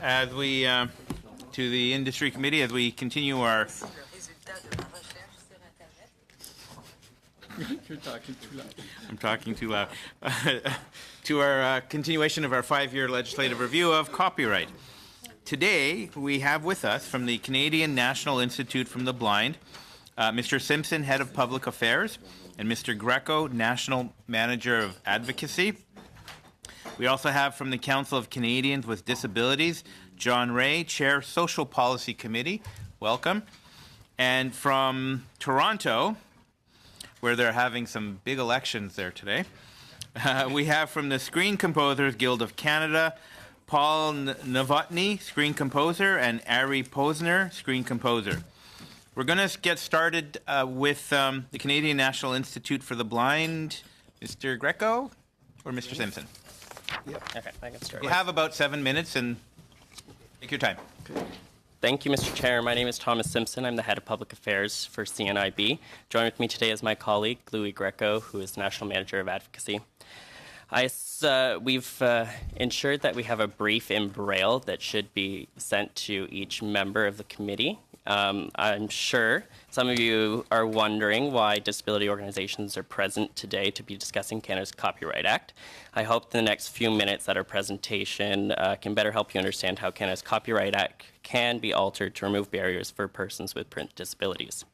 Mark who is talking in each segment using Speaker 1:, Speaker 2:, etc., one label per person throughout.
Speaker 1: As we to the industry committee, as we continue our
Speaker 2: You're talking too loud.
Speaker 1: I'm talking too loud to our continuation of our 5-year legislative review of copyright. Today we have with us from the Canadian National Institute for the Blind, Mr. Simpson, Head of Public Affairs, and Mr. Greco, National Manager of Advocacy. We also have from the Council of Canadians with Disabilities, John Ray, Chair, Social Policy Committee. Welcome. And from Toronto, where they're having some big elections there today, we have from the Screen Composers Guild of Canada, Paul Novotny, Screen Composer, and Ari Posner, Screen Composer. We're going to get started with the Canadian National Institute for the Blind. Mr. Greco or Mr. Simpson?
Speaker 3: Yep. Okay, I can start.
Speaker 1: You have about 7 minutes, and take your time.
Speaker 3: Okay. Thank you, Mr. Chair. My name is Thomas Simpson. I'm the Head of Public Affairs for CNIB. Joined with me today is my colleague, Louis Greco, who is National Manager of Advocacy. We've ensured that we have a brief in Braille that should be sent to each member of the committee. I'm sure some of you are wondering why disability organizations are present today to be discussing Canada's Copyright Act. I hope in the next few minutes that our presentation can better help you understand how Canada's Copyright Act can be altered to remove barriers for persons with print disabilities.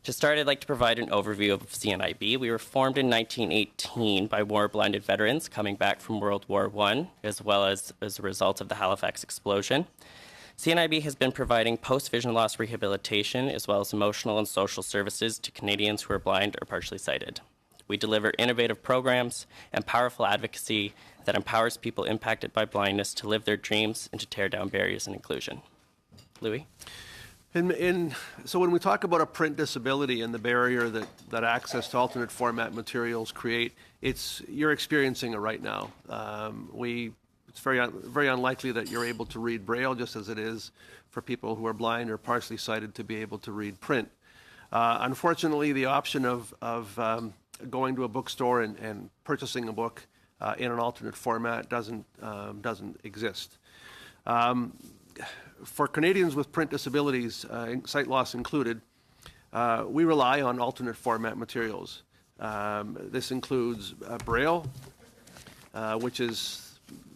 Speaker 3: To start, I'd like to provide an overview of CNIB. We were formed in 1918 by war-blinded veterans coming back from World War I, as well as a result of the Halifax explosion. CNIB has been providing post-vision loss rehabilitation as well as emotional and social services to Canadians who are blind or partially sighted. We deliver innovative programs and powerful advocacy that empowers people impacted by blindness to live their dreams and to tear down barriers and inclusion. Louis?
Speaker 2: So when we talk about a print disability and the barrier that access to alternate format materials create, you're experiencing it right now. It's very unlikely that you're able to read Braille, just as it is for people who are blind or partially sighted to be able to read print. Unfortunately, the option of going to a bookstore and purchasing a book in an alternate format doesn't exist. For Canadians with print disabilities, sight loss included, we rely on alternate format materials. This includes Braille, which is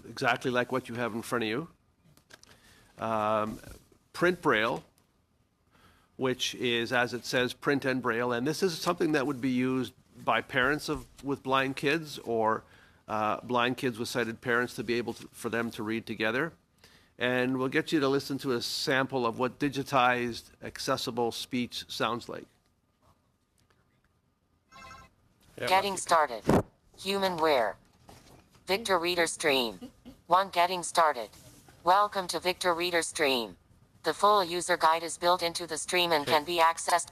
Speaker 2: exactly like what you have in front of you. Print Braille, which is, as it says, print and Braille. And this is something that would be used by parents with blind kids or blind kids with sighted parents to be able for them to read together. And we'll get you to listen to a sample of what digitized, accessible speech sounds like.
Speaker 4: Getting started. Humanware. Victor Reader Stream. 1. Getting started. Welcome to Victor Reader Stream. The full user guide is built into the stream and can be accessed.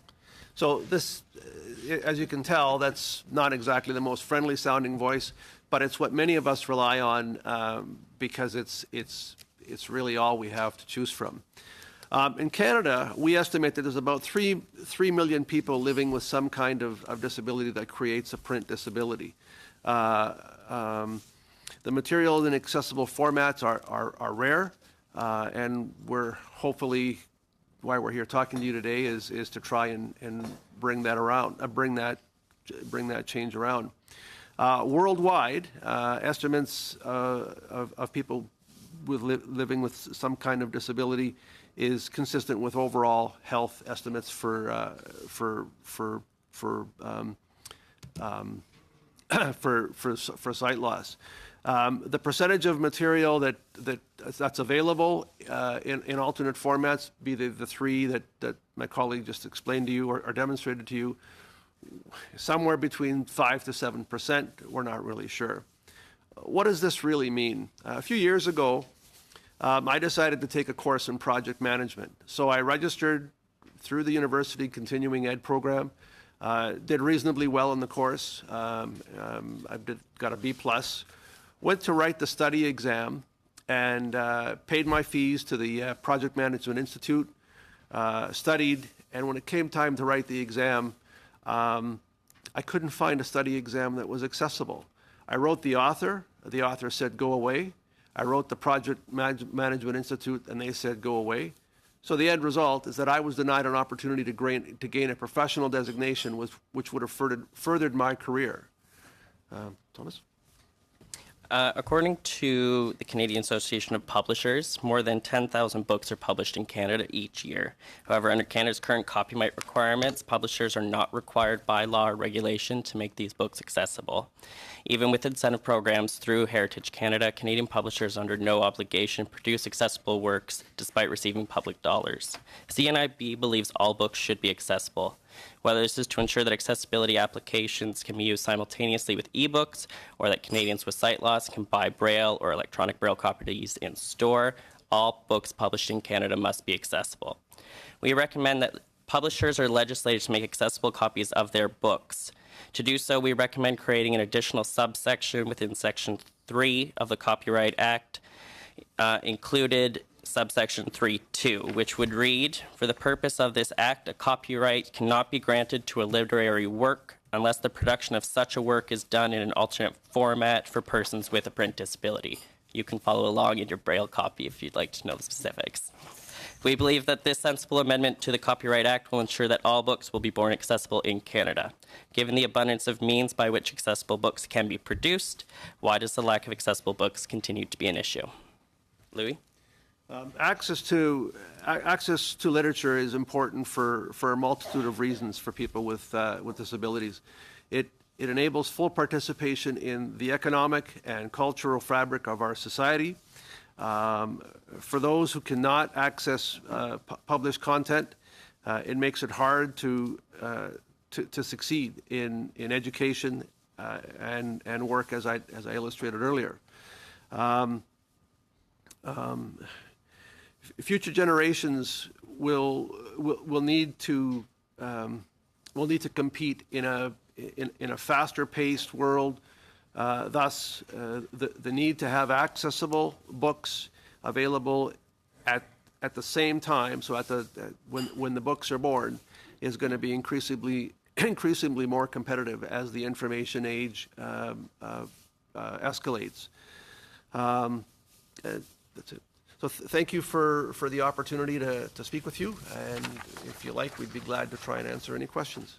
Speaker 2: So this, as you can tell, that's not exactly the most friendly sounding voice, but it's what many of us rely on because it's really all we have to choose from. In Canada, we estimate that there's about 3 million people living with some kind of disability that creates a print disability. The material in accessible formats are rare, and we're hopefully, why we're here talking to you today is to try and bring that around, bring that change around. Worldwide, estimates of people living with some kind of disability is consistent with overall health estimates for sight loss. The percentage of material that's available in alternate formats, be they the three that my colleague just explained to you or demonstrated to you, somewhere between 5 to 7%. We're not really sure. What does this really mean? A few years ago, I decided to take a course in project management. So I registered through the university continuing ed program, did reasonably well in the course. Got a B+. Went to write the study exam and paid my fees to the Project Management Institute, studied, and when it came time to write the exam, I couldn't find a study exam that was accessible. I wrote the author said go away. I wrote the Project Management Institute, and they said, go away. So the end result is that I was denied an opportunity to gain a professional designation, which would have furthered my career. Thomas?
Speaker 3: According to the Canadian Association of Publishers, more than 10,000 books are published in Canada each year. However, under Canada's current copyright requirements, publishers are not required by law or regulation to make these books accessible. Even with incentive programs through Heritage Canada, Canadian publishers are under no obligation to produce accessible works despite receiving public dollars. CNIB believes all books should be accessible. Whether this is to ensure that accessibility applications can be used simultaneously with ebooks, or that Canadians with sight loss can buy Braille or electronic Braille copies in store, all books published in Canada must be accessible. We recommend that publishers are legislated to make accessible copies of their books. To do so, we recommend creating an additional subsection within Section 3 of the Copyright Act, included subsection 3.2, which would read, for the purpose of this act, a copyright cannot be granted to a literary work unless the production of such a work is done in an alternate format for persons with a print disability. You can follow along in your Braille copy if you'd like to know the specifics. We believe that this sensible amendment to the Copyright Act will ensure that all books will be born accessible in Canada. Given the abundance of means by which accessible books can be produced, why does the lack of accessible books continue to be an issue? Louis?
Speaker 2: Access to literature is important for a multitude of reasons for people with disabilities. It enables full participation in the economic and cultural fabric of our society. For those who cannot access published content, it makes it hard to succeed in education and work, as I illustrated earlier. Future generations will need to compete in a faster-paced world. Thus, the need to have accessible books available at the same time, so when the books are born, is going to be increasingly more competitive as the information age escalates. That's it. So thank you for the opportunity to speak with you, and if you like, we'd be glad to try and answer any questions.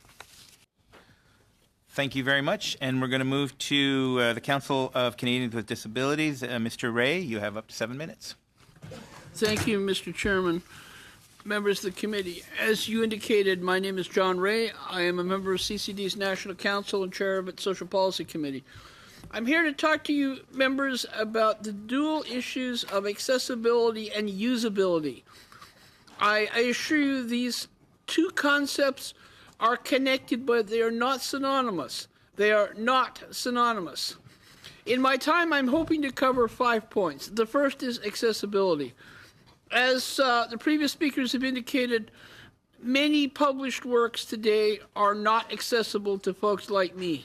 Speaker 1: Thank you very much, and we're going to move to the Council of Canadians with Disabilities. Mr. Ray, you have up to 7 minutes.
Speaker 5: Thank you, Mr. Chairman. Members of the committee, as you indicated, my name is John Ray. I am a member of CCD's National Council and chair of its Social Policy Committee. I'm here to talk to you, members, about the dual issues of accessibility and usability. I assure you these two concepts are connected, but they are not synonymous. They are not synonymous. In my time, I'm hoping to cover 5 points. The first is accessibility. As the previous speakers have indicated, many published works today are not accessible to folks like me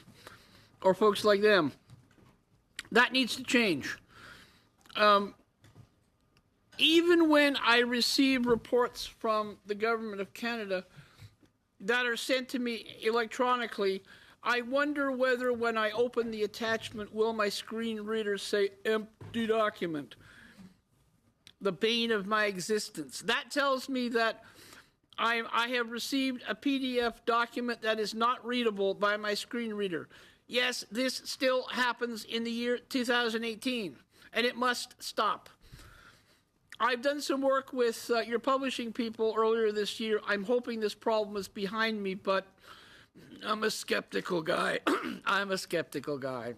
Speaker 5: or folks like them. That needs to change. Even when I receive reports from the Government of Canada that are sent to me electronically, I wonder whether when I open the attachment, will my screen reader say empty document? The bane of my existence. That tells me that I have received a PDF document that is not readable by my screen reader. Yes, this still happens in the year 2018, and it must stop. I've done some work with your publishing people earlier this year. I'm hoping this problem is behind me, but I'm a skeptical guy. I'm a skeptical guy.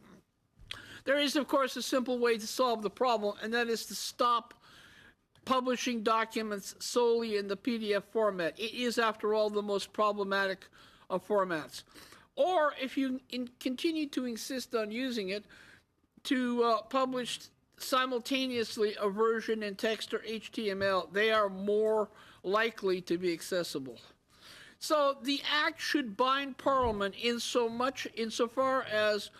Speaker 5: There is, of course, a simple way to solve the problem, and that is to stop publishing documents solely in the PDF format. It is, after all, the most problematic of formats. Or, if you continue to insist on using it, to publish simultaneously a version in text or HTML. They are more likely to be accessible. So the Act should bind Parliament insofar as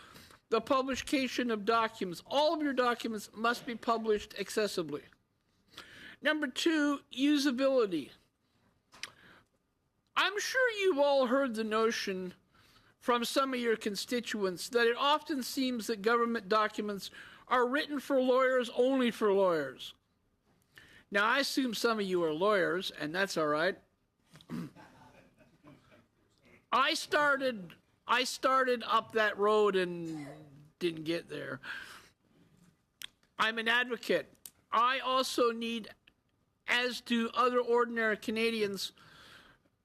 Speaker 5: the publication of documents. All of your documents must be published accessibly. Number 2, usability. I'm sure you've all heard the notion from some of your constituents that it often seems that government documents are written for lawyers, only for lawyers. Now, I assume some of you are lawyers, and that's all right. I started up that road and didn't get there. I'm an advocate. I also need, as do other ordinary Canadians,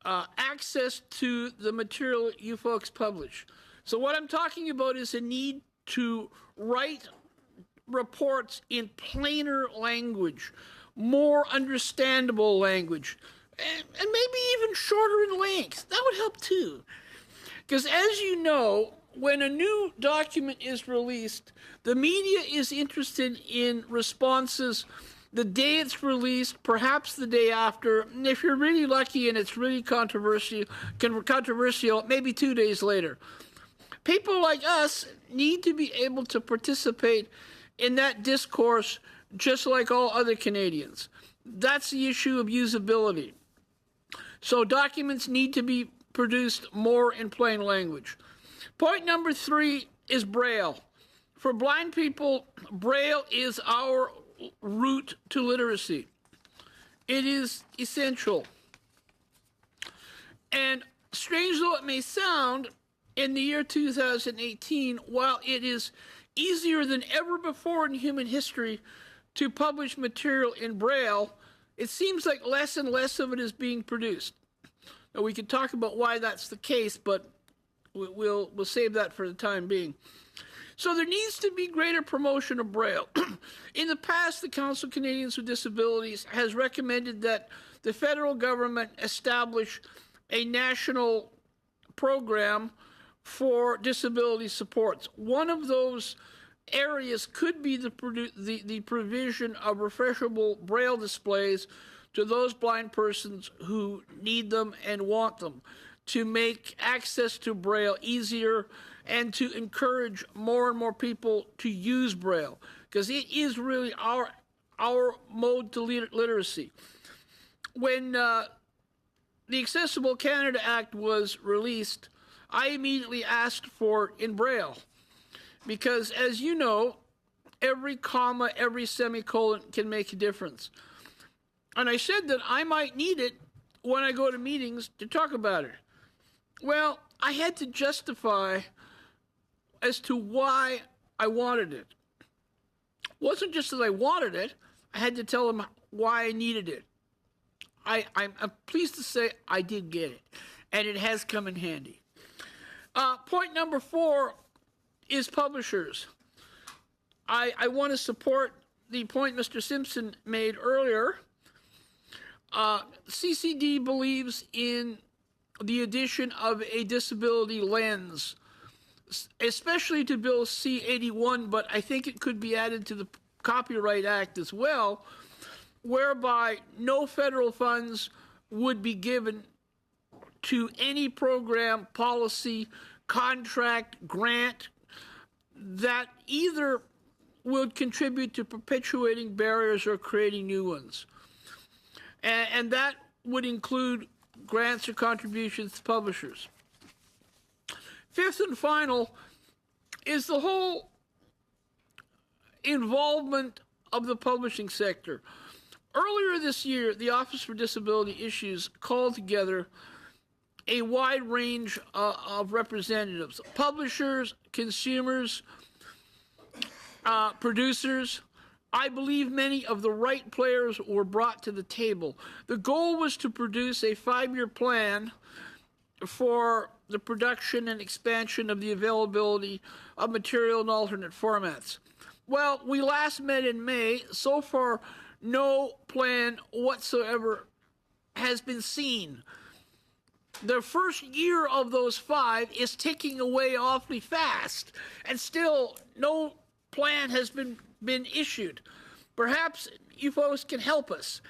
Speaker 5: access to the material you folks publish. So what I'm talking about is a need to write reports in plainer language, more understandable language, and maybe even shorter in length. That would help too. Because as you know, when a new document is released, the media is interested in responses the day it's released, perhaps the day after, and if you're really lucky and it's really controversial, maybe 2 days later. People like us need to be able to participate in that discourse just like all other Canadians. That's the issue of usability. So documents need to be produced more in plain language. Point number 3 is Braille. For blind people, Braille is our route to literacy. It is essential. And strange though it may sound, in the year 2018, while it is easier than ever before in human history to publish material in Braille, it seems like less and less of it is being produced. Now, we could talk about why that's the case, but we'll save that for the time being. So there needs to be greater promotion of Braille. In the past, the Council of Canadians with Disabilities has recommended that the federal government establish a national program for disability supports. One of those areas could be the provision of refreshable Braille displays to those blind persons who need them and want them, to make access to Braille easier and to encourage more and more people to use Braille, because it is really our mode to literacy. When the Accessible Canada Act was released, I immediately asked for in Braille, because as you know, every comma, every semicolon can make a difference. And I said that I might need it when I go to meetings to talk about it. Well, I had to justify as to why I wanted it. It wasn't just that I wanted it, I had to tell them why I needed it. I'm pleased to say I did get it, and it has come in handy. Point number 4 is publishers. I want to support the point Mr. Simpson made earlier. CCD believes in the addition of a disability lens, especially to Bill C-81, but I think it could be added to the Copyright Act as well, whereby no federal funds would be given to any program, policy, contract, grant that either would contribute to perpetuating barriers or creating new ones. And that would include grants or contributions to publishers. Fifth and final is the whole involvement of the publishing sector. Earlier this year, the Office for Disability Issues called together a wide range of representatives, publishers, consumers, producers. I believe many of the right players were brought to the table. The goal was to produce a 5-year plan for the production and expansion of the availability of material in alternate formats. Well, we last met in May. So far, no plan whatsoever has been seen. The first year of those 5 is ticking away awfully fast, and still no plan has been issued. Perhaps you folks can help us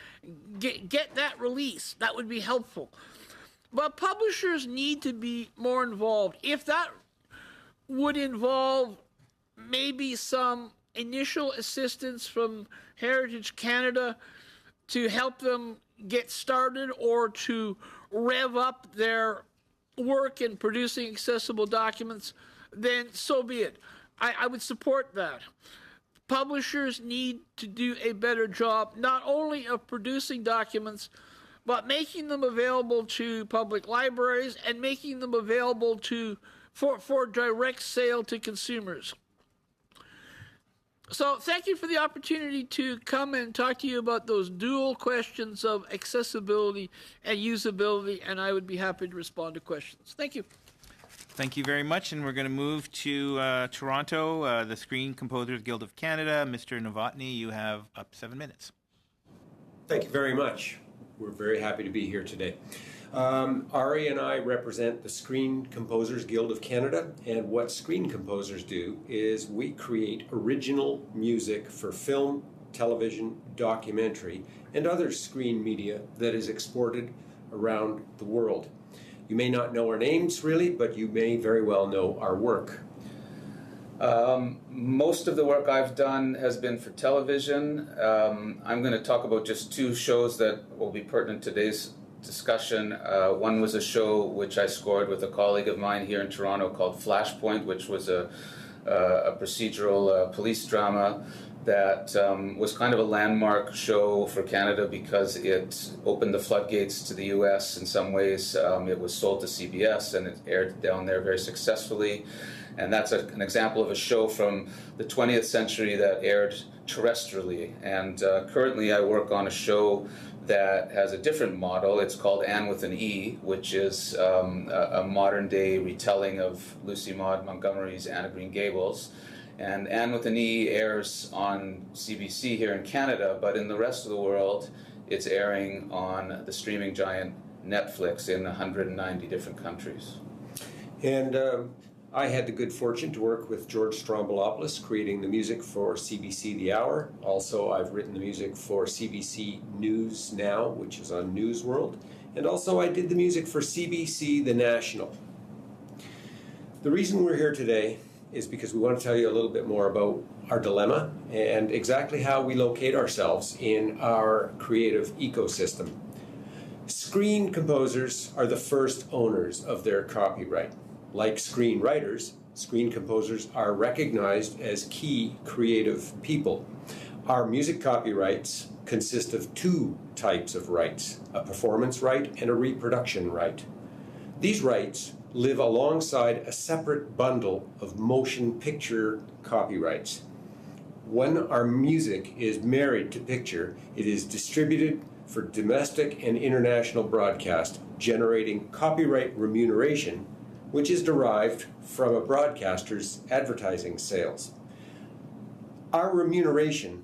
Speaker 5: get that release. That would be helpful. But publishers need to be more involved. If that would involve maybe some initial assistance from Heritage Canada to help them get started or to rev up their work in producing accessible documents, then so be it. I would support that. Publishers need to do a better job, not only of producing documents, but making them available to public libraries and making them available for direct sale to consumers. So thank you for the opportunity to come and talk to you about those dual questions of accessibility and usability, and I would be happy to respond to questions. Thank you.
Speaker 1: Thank you very much, and we're going to move to Toronto, the Screen Composers Guild of Canada. Mr. Novotny, you have up 7 minutes.
Speaker 6: Thank you very much. We're very happy to be here today. Ari and I represent the Screen Composers Guild of Canada, and what screen composers do is we create original music for film, television, documentary, and other screen media that is exported around the world. You may not know our names really, but you may very well know our work.
Speaker 7: Most of the work I've done has been for television. I'm going to talk about just 2 shows that will be pertinent to today's discussion. One was a show which I scored with a colleague of mine here in Toronto called Flashpoint, which was a procedural police drama that was kind of a landmark show for Canada because it opened the floodgates to the U.S. in some ways. It was sold to CBS and it aired down there very successfully. And that's an example of a show from the 20th century that aired terrestrially. And currently I work on a show that has a different model. It's called Anne with an E, which is a modern-day retelling of Lucy Maud Montgomery's Anne of Green Gables. And Anne with an E airs on CBC here in Canada, but in the rest of the world, it's airing on the streaming giant Netflix in 190 different countries.
Speaker 6: And I had the good fortune to work with George Stroumboulopoulos creating the music for CBC The Hour. Also, I've written the music for CBC News Now, which is on News World. And also, I did the music for CBC The National. The reason we're here today is because we want to tell you a little bit more about our dilemma and exactly how we locate ourselves in our creative ecosystem. Screen composers are the first owners of their copyright. Like screenwriters, screen composers are recognized as key creative people. Our music copyrights consist of 2 types of rights, a performance right and a reproduction right. These rights live alongside a separate bundle of motion picture copyrights. When our music is married to picture, it is distributed for domestic and international broadcast, generating copyright remuneration, which is derived from a broadcaster's advertising sales. Our remuneration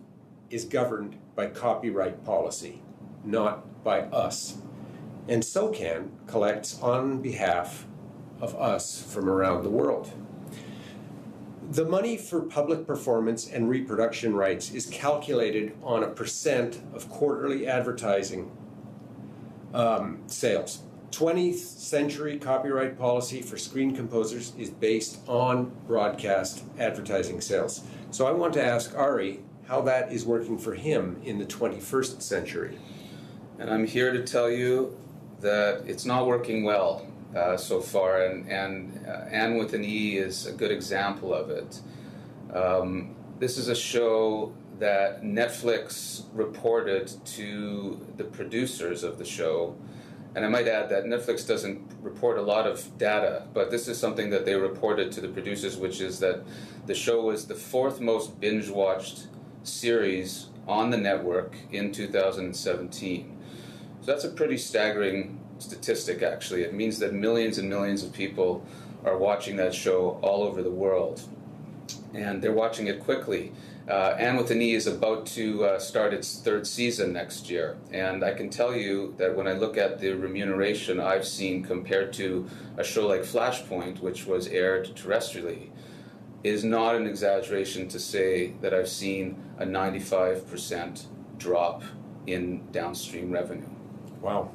Speaker 6: is governed by copyright policy, not by us, and SOCAN collects on behalf of us from around the world. The money for public performance and reproduction rights is calculated on a percent of quarterly advertising sales. 20th century copyright policy for screen composers is based on broadcast advertising sales. So I want to ask Ari how that is working for him in the 21st century.
Speaker 7: And I'm here to tell you that it's not working well so far, and Anne with an E is a good example of it. This is a show that Netflix reported to the producers of the show. And I might add that Netflix doesn't report a lot of data, but this is something that they reported to the producers, which is that the show was the 4th most binge-watched series on the network in 2017. So that's a pretty staggering statistic, actually. It means that millions and millions of people are watching that show all over the world. And they're watching it quickly. Anne with an E is about to start its 3rd season next year. And I can tell you that when I look at the remuneration I've seen compared to a show like Flashpoint, which was aired terrestrially, is not an exaggeration to say that I've seen a 95% drop in downstream revenue.
Speaker 6: Wow.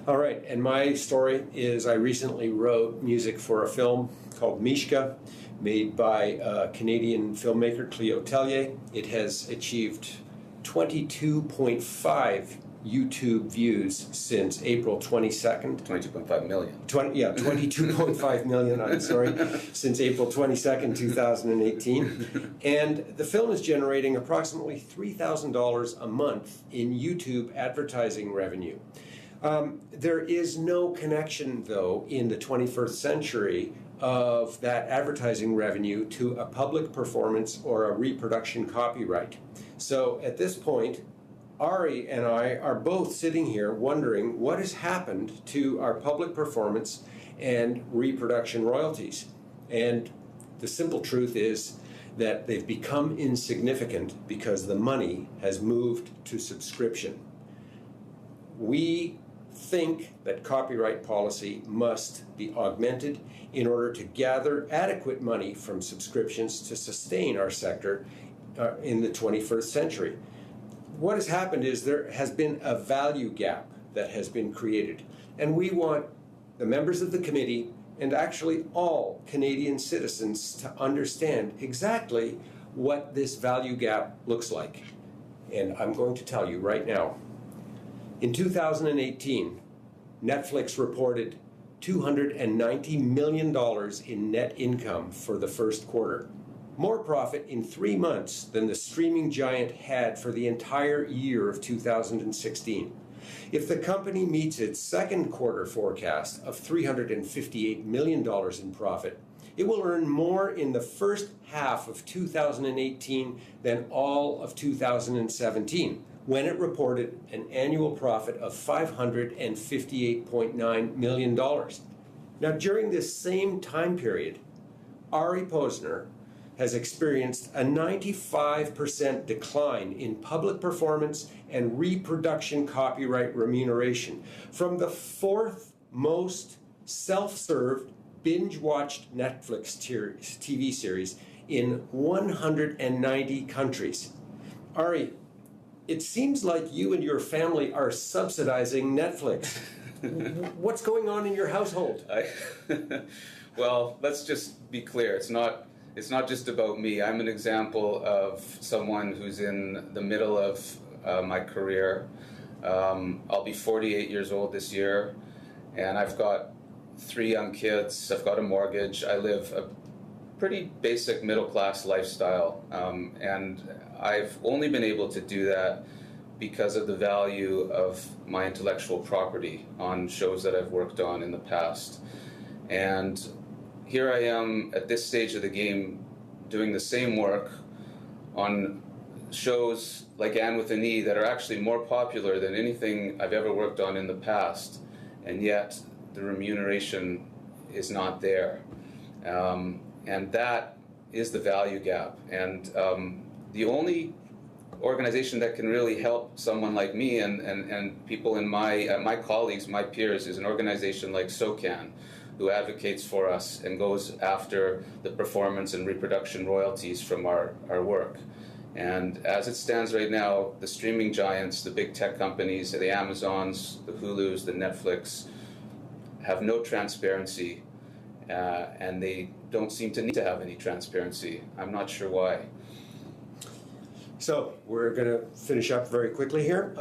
Speaker 6: All right, and my story is I recently wrote music for a film called Mishka, made by Canadian filmmaker Cleo Tellier. It has achieved $22.5 YouTube views since April 22nd.
Speaker 7: 22.5 million.
Speaker 6: 22.5 million, I'm sorry, since April 22nd, 2018. And the film is generating approximately $3,000 a month in YouTube advertising revenue. There is no connection, though, in the 21st century of that advertising revenue to a public performance or a reproduction copyright. So at this point, Ari and I are both sitting here wondering what has happened to our public performance and reproduction royalties. And the simple truth is that they've become insignificant because the money has moved to subscription. We think that copyright policy must be augmented in order to gather adequate money from subscriptions to sustain our sector in the 21st century. What has happened is there has been a value gap that has been created, and we want the members of the committee and actually all Canadian citizens to understand exactly what this value gap looks like. And I'm going to tell you right now. In 2018, Netflix reported $290 million in net income for the first quarter. More profit in 3 months than the streaming giant had for the entire year of 2016. If the company meets its second quarter forecast of $358 million in profit, it will earn more in the first half of 2018 than all of 2017, when it reported an annual profit of $558.9 million. Now, during this same time period, Ari Posner has experienced a 95% decline in public performance and reproduction copyright remuneration from the fourth most self-served, binge-watched Netflix TV series in 190 countries. Ari, it seems like you and your family are subsidizing Netflix. What's going on in your household?
Speaker 7: Well, let's just be clear. It's not just about me. I'm an example of someone who's in the middle of my career. I'll be 48 years old this year, and I've got 3 young kids. I've got a mortgage. I live a pretty basic middle-class lifestyle, and I've only been able to do that because of the value of my intellectual property on shows that I've worked on in the past. And here I am at this stage of the game doing the same work on shows like Anne with an E that are actually more popular than anything I've ever worked on in the past, and yet the remuneration is not there. And that is the value gap. And the only organization that can really help someone like me and people in my colleagues, my peers, is an organization like SOCAN, who advocates for us and goes after the performance and reproduction royalties from our work. And as it stands right now, the streaming giants, the big tech companies, the Amazons, the Hulus, the Netflix, have no transparency, and they don't seem to need to have any transparency. I'm not sure why.
Speaker 6: So we're going to finish up very quickly here.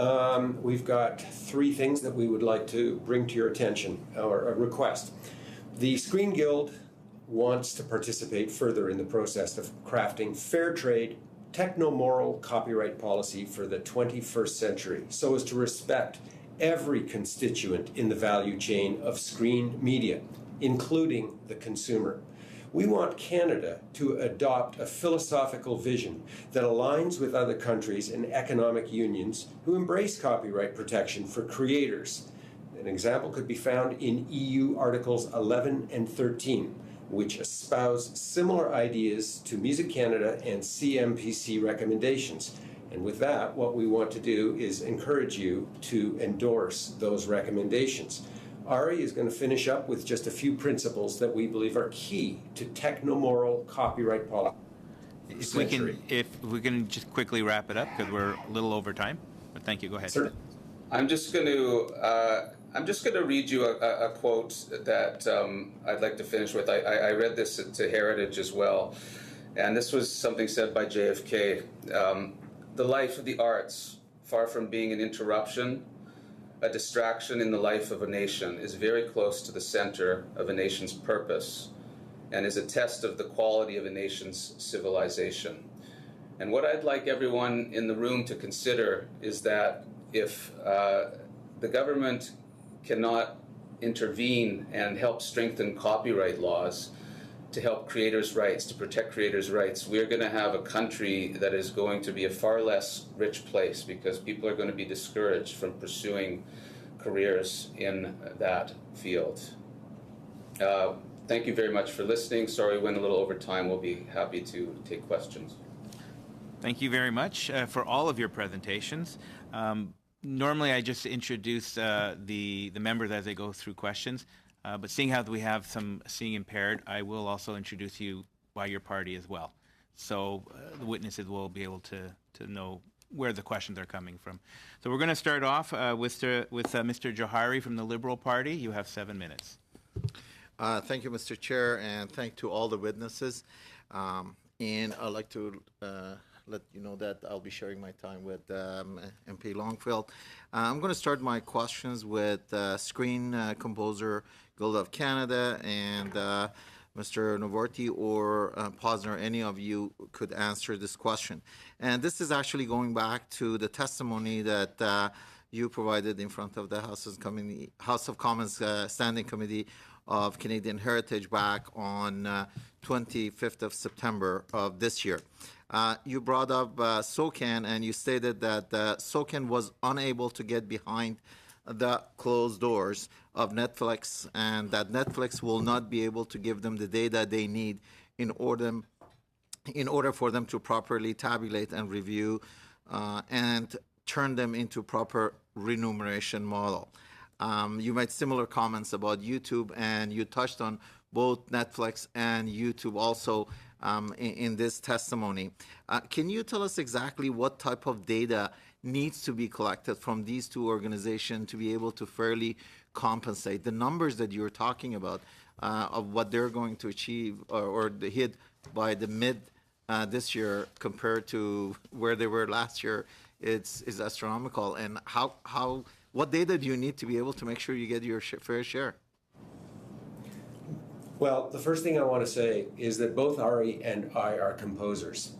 Speaker 6: We've got 3 things that we would like to bring to your attention, or a request. The Screen Guild wants to participate further in the process of crafting fair trade, techno-moral copyright policy for the 21st century, so as to respect every constituent in the value chain of screen media, including the consumer. We want Canada to adopt a philosophical vision that aligns with other countries and economic unions who embrace copyright protection for creators. An example could be found in EU Articles 11 and 13, which espouse similar ideas to Music Canada and CMPC recommendations. And with that, what we want to do is encourage you to endorse those recommendations. Ari is going to finish up with just a few principles that we believe are key to techno-moral copyright policy.
Speaker 1: If we can just quickly wrap it up, because we're a little over time. But thank you. Go ahead.
Speaker 6: Sir?
Speaker 7: I'm just going to read you a quote that I'd like to finish with. I read this to Heritage as well, and this was something said by JFK. The life of the arts far from being an interruption, a distraction in the life of a nation, is very close to the center of a nation's purpose and is a test of the quality of a nation's civilization. And what I'd like everyone in the room to consider is that if the government cannot intervene and help strengthen copyright laws to help creators' rights, to protect creators' rights, we're going to have a country that is going to be a far less rich place because people are going to be discouraged from pursuing careers in that field. Thank you very much for listening. Sorry we went a little over time. We'll be happy to take questions.
Speaker 1: Thank you very much for all of your presentations. Normally, I just introduce the members as they go through questions, but seeing how we have some seeing impaired, I will also introduce you by your party as well. So the witnesses will be able to know where the questions are coming from. So we're going to start off with Mr. Johari from the Liberal Party. You have 7 minutes.
Speaker 8: Thank you, Mr. Chair, and thank to all the witnesses. And I'd like to let you know that I'll be sharing my time with MP Longfield. I'm going to start my questions with screen composer Guild of Canada and Mr. Novorty or Posner. Any of you could answer this question. And this is actually going back to the testimony that you provided in front of the House of Commons Standing Committee of Canadian Heritage back on 25th of September of this year. You brought up SOCAN, and you stated that SOCAN was unable to get behind the closed doors of Netflix, and that Netflix will not be able to give them the data they need in order for them to properly tabulate and review and turn them into proper remuneration model. You made similar comments about YouTube, and you touched on both Netflix and YouTube also in this testimony. Can you tell us exactly what type of data needs to be collected from these two organizations to be able to fairly compensate the numbers that you're talking about of what they're going to achieve or hit by the mid this year compared to where they were last year? Is astronomical. And what data do you need to be able to make sure you get your fair share?
Speaker 6: Well, the first thing I want to say is that both Ari and I are composers.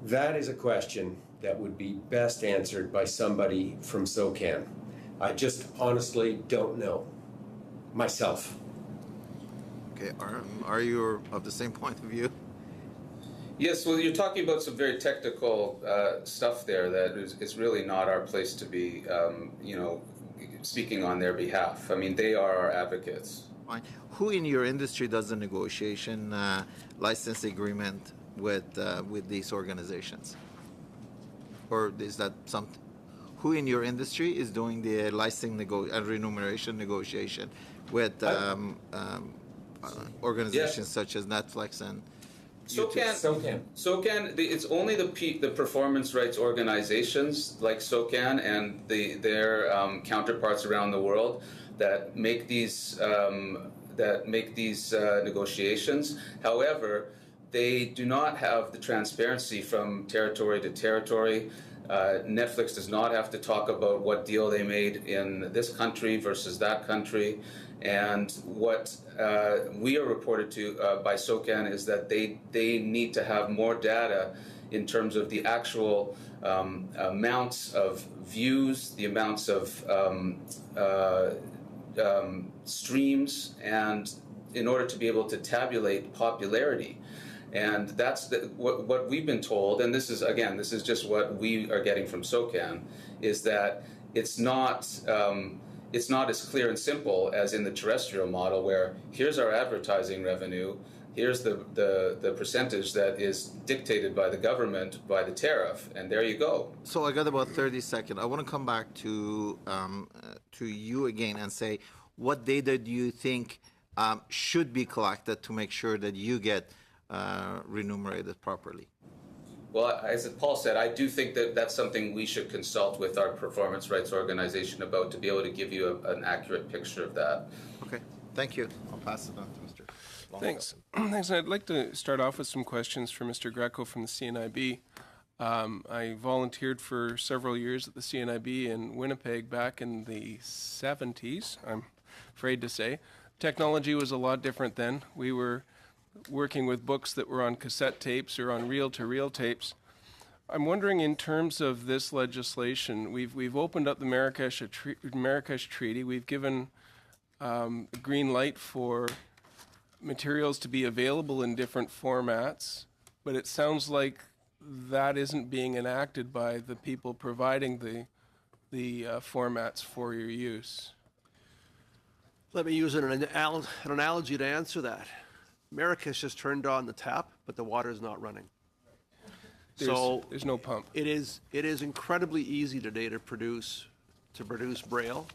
Speaker 6: That is a question that would be best answered by somebody from SOCAN. I just honestly don't know myself.
Speaker 8: Okay, are you of the same point of view?
Speaker 7: Yes, well, you're talking about some very technical stuff there that is really not our place to be, speaking on their behalf. I mean, they are our advocates.
Speaker 8: Fine. Who in your industry does the negotiation license agreement with these organizations? Or is that something? Who in your industry is doing the licensing and remuneration negotiation with organizations such as Netflix and
Speaker 7: SOCAN, it's only the performance rights organizations like SOCAN and their counterparts around the world that make these negotiations. However, they do not have the transparency from territory to territory. Netflix does not have to talk about what deal they made in this country versus that country. And what we are reported to by SOCAN is that they need to have more data in terms of the actual amounts of views, the amounts of streams, and in order to be able to tabulate popularity. And that's what we've been told, and this is just what we are getting from SOCAN, is that it's not as clear and simple as in the terrestrial model, where here's our advertising revenue, here's the percentage that is dictated by the government by the tariff, and there you go.
Speaker 8: So I got about 30 seconds. I want to come back to you again and say, what data do you think should be collected to make sure that you get remunerated properly?
Speaker 7: Well, as Paul said, I do think that that's something we should consult with our performance rights organization about to be able to give you an accurate picture of that.
Speaker 8: Okay, thank you. I'll pass it on to Mr. Longfield.
Speaker 9: Thanks. Thanks. I'd like to start off with some questions for Mr. Greco from the CNIB. I volunteered for several years at the CNIB in Winnipeg back in the 70s, I'm afraid to say. Technology was a lot different then. We were working with books that were on cassette tapes or on reel-to-reel tapes. I'm wondering, in terms of this legislation, we've opened up the Marrakesh Treaty. We've given a green light for materials to be available in different formats, but it sounds like that isn't being enacted by the people providing the formats for your use.
Speaker 2: Let me use an analogy to answer that. Marrakesh has turned on the tap, but the water is not running.
Speaker 9: There's no pump.
Speaker 2: It is incredibly easy today to produce Braille.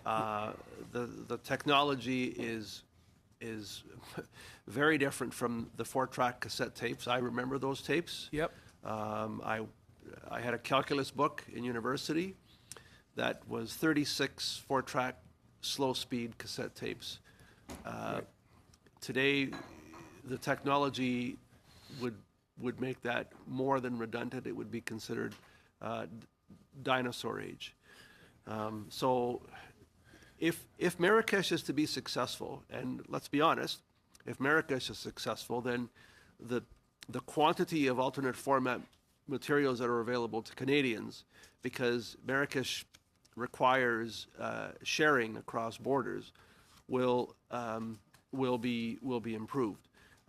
Speaker 2: The technology is very different from the 4-track cassette tapes. I remember those tapes.
Speaker 9: Yep.
Speaker 2: I had a calculus book in university that was 36 4-track slow-speed cassette tapes. Today, the technology would make that more than redundant. It would be considered dinosaur age. So if Marrakesh is to be successful, and let's be honest, if Marrakesh is successful, then the quantity of alternate format materials that are available to Canadians, because Marrakesh requires sharing across borders, will be improved.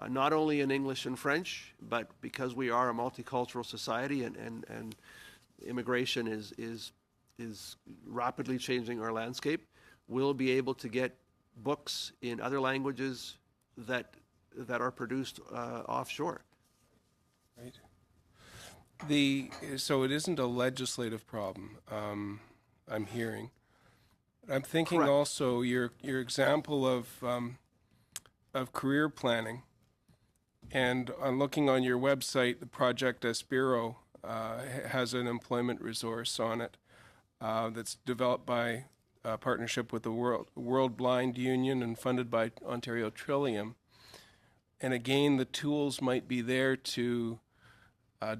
Speaker 2: Not only in English and French, but because we are a multicultural society and immigration is rapidly changing our landscape, we'll be able to get books in other languages that are produced offshore.
Speaker 9: Right. So it isn't a legislative problem, I'm hearing. I'm thinking
Speaker 2: Correct.
Speaker 9: also your example of career planning, and on looking on your website, the Project Aspiro has an employment resource on it that's developed by a partnership with the World Blind Union and funded by Ontario Trillium. And again, the tools might be there to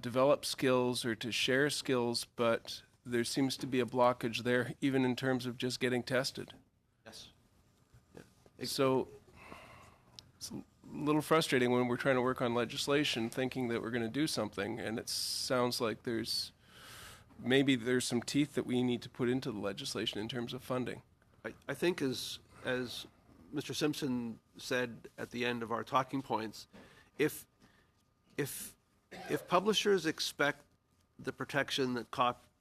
Speaker 9: develop skills or to share skills, but there seems to be a blockage there, even in terms of just getting tested.
Speaker 2: Yes.
Speaker 9: So it's a little frustrating when we're trying to work on legislation, thinking that we're going to do something, and it sounds like maybe there's some teeth that we need to put into the legislation in terms of funding.
Speaker 2: I think as Mr. Simpson said at the end of our talking points, if publishers expect the protection that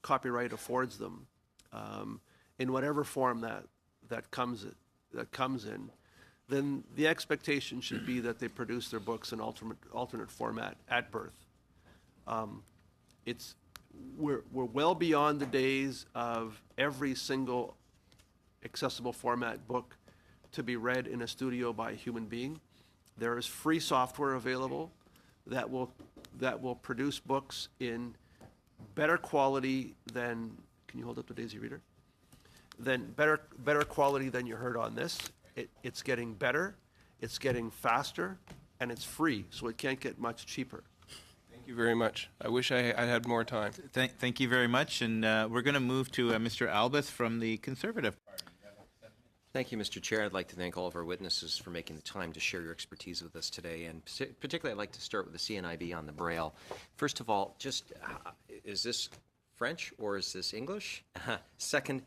Speaker 2: copyright affords them, in whatever form that comes in, then the expectation should be that they produce their books in alternate format at birth. We're well beyond the days of every single accessible format book to be read in a studio by a human being. There is free software available that will produce books in better quality than, can you hold up the Daisy Reader? Then better quality than you heard on this. It's getting better, it's getting faster, and it's free, so it can't get much cheaper.
Speaker 9: Thank you very much. I wish I had more time.
Speaker 1: Thank you very much. And we're going to move to Mr. Albus from the Conservative Party.
Speaker 10: Thank you, Mr. Chair. I'd like to thank all of our witnesses for making the time to share your expertise with us today. And particularly, I'd like to start with the CNIB on the Braille. First of all, is this French or is this English? Second,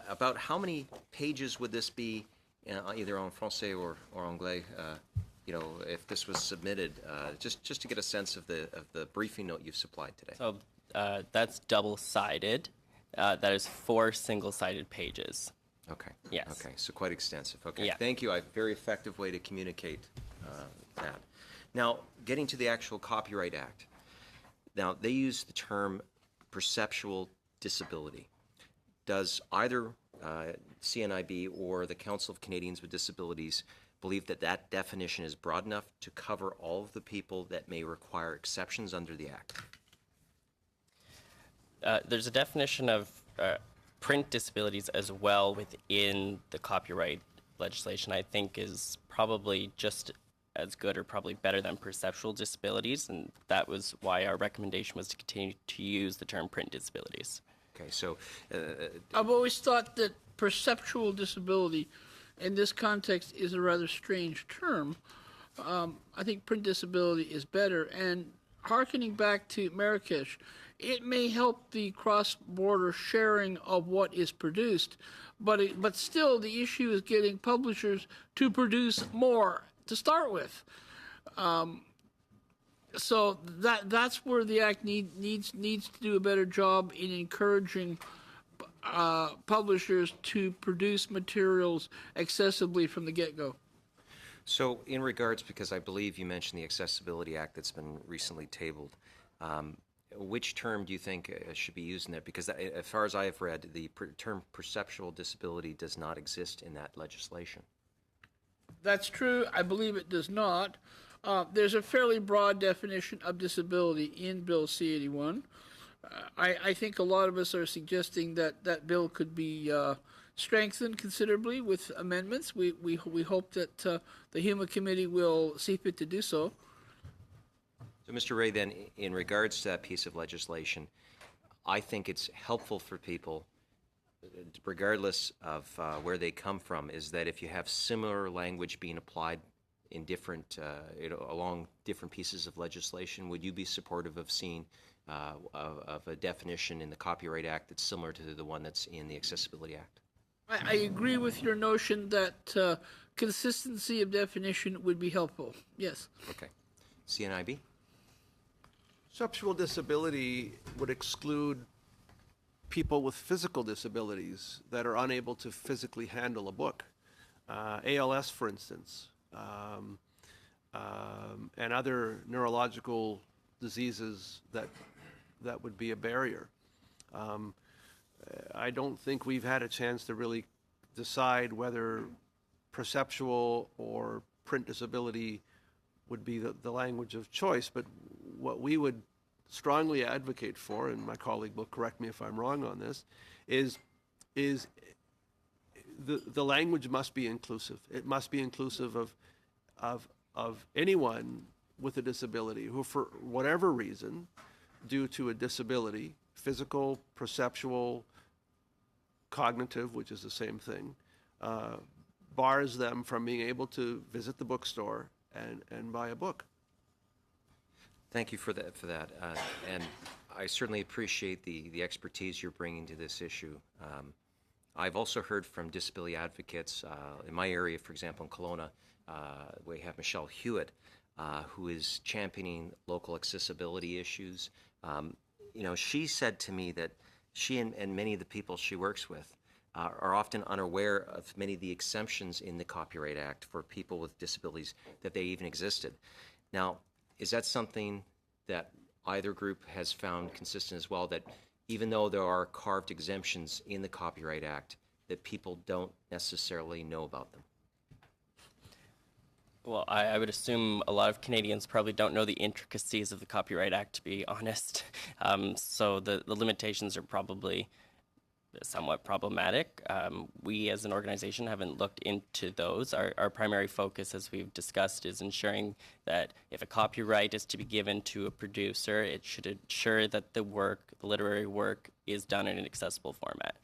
Speaker 10: about how many pages would this be, either en français or anglais? If this was submitted, just to get a sense of the briefing note you've supplied today.
Speaker 3: So that's double-sided. That is 4 single-sided pages.
Speaker 10: Okay.
Speaker 3: Yes.
Speaker 10: Okay, so quite extensive. Okay.
Speaker 3: Yeah.
Speaker 10: Thank you. A very effective way to communicate that. Now, getting to the actual Copyright Act. Now, they use the term perceptual disability. Does either CNIB or the Council of Canadians with Disabilities believe that definition is broad enough to cover all of the people that may require exceptions under the Act?
Speaker 3: There's a definition of print disabilities as well within the copyright legislation. I think is probably just as good or probably better than perceptual disabilities, and that was why our recommendation was to continue to use the term print disabilities.
Speaker 10: Okay, so
Speaker 5: I've always thought that perceptual disability in this context is a rather strange term. I think print disability is better. And hearkening back to Marrakesh, it may help the cross-border sharing of what is produced, but still the issue is getting publishers to produce more to start with. So that's where the Act needs to do a better job in encouraging publishers to produce materials accessibly from the get-go.
Speaker 10: So in regards, because I believe you mentioned the Accessibility Act that's been recently tabled, which term do you think should be used in there? Because as far as I have read, the term perceptual disability does not exist in that legislation.
Speaker 5: That's true. I believe it does not. There's a fairly broad definition of disability in Bill C-81. I think a lot of us are suggesting that that bill could be strengthened considerably with amendments. We hope that the HUMA committee will see fit to do so.
Speaker 10: So, Mr. Ray, then, in regards to that piece of legislation, I think it's helpful for people, regardless of where they come from, is that if you have similar language being applied in different, along different pieces of legislation, would you be supportive of seeing of a definition in the Copyright Act that's similar to the one that's in the Accessibility Act?
Speaker 5: I agree with your notion that consistency of definition would be helpful. Yes.
Speaker 10: Okay. CNIB?
Speaker 2: Perceptual disability would exclude people with physical disabilities that are unable to physically handle a book. ALS, for instance, and other neurological diseases that would be a barrier. I don't think we've had a chance to really decide whether perceptual or print disability would be the language of choice, but what we would strongly advocate for, and my colleague will correct me if I'm wrong on this, is the language must be inclusive. It must be inclusive of anyone with a disability who, for whatever reason, due to a disability, physical, perceptual, cognitive, which is the same thing, bars them from being able to visit the bookstore and buy a book.
Speaker 10: Thank you for that. And I certainly appreciate the expertise you're bringing to this issue. I've also heard from disability advocates in my area, for example, in Kelowna, we have Michelle Hewitt, who is championing local accessibility issues. She said to me that she and many of the people she works with are often unaware of many of the exemptions in the Copyright Act for people with disabilities, that they even existed. Now, is that something that either group has found consistent as well, that even though there are carved exemptions in the Copyright Act, that people don't necessarily know about them?
Speaker 3: Well, I would assume a lot of Canadians probably don't know the intricacies of the Copyright Act, to be honest. So the limitations are probably somewhat problematic. We as an organization haven't looked into those. Our primary focus, as we've discussed, is ensuring that if a copyright is to be given to a producer, it should ensure that the literary work, is done in an accessible format.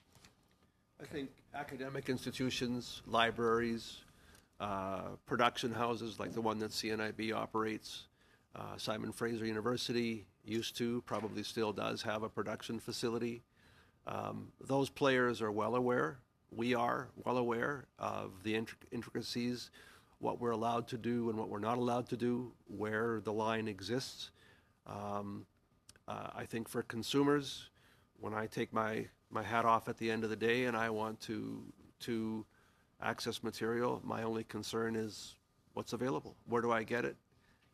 Speaker 2: I think academic institutions, libraries, production houses like the one that CNIB operates, Simon Fraser University used to, probably still does have a production facility. Those players are well aware. We are well aware of the intricacies, what we're allowed to do and what we're not allowed to do, where the line exists. I think for consumers, when I take my hat off at the end of the day and I want to access material, my only concern is what's available. Where do I get it?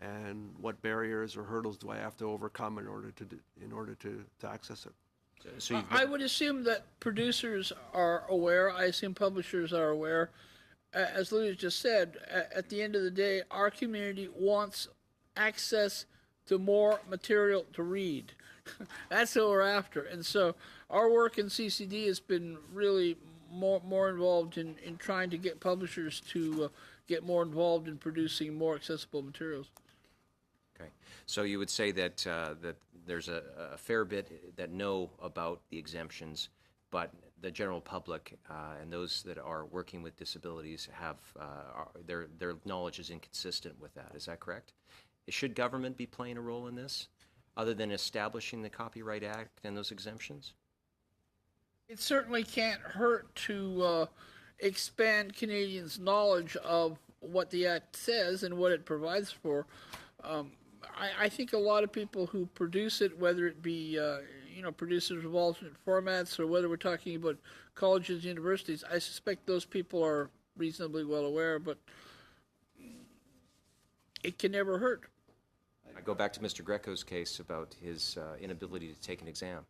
Speaker 2: And what barriers or hurdles do I have to overcome in order to access it?
Speaker 10: So
Speaker 5: I would assume that producers are aware. I assume publishers are aware. As Louis just said, at the end of the day, our community wants access to more material to read. That's what we're after. And so our work in CCD has been really more involved in trying to get publishers to get more involved in producing more accessible materials.
Speaker 10: Okay. So you would say that that there's a fair bit that know about the exemptions, but the general public and those that are working with disabilities have their knowledge is inconsistent with that. Is that correct? Should government be playing a role in this, other than establishing the Copyright Act and those exemptions?
Speaker 5: It certainly can't hurt to expand Canadians' knowledge of what the Act says and what it provides for. I think a lot of people who produce it, whether it be producers of alternate formats or whether we're talking about colleges, universities, I suspect those people are reasonably well aware, but it can never hurt.
Speaker 10: I go back to Mr. Greco's case about his inability to take an exam.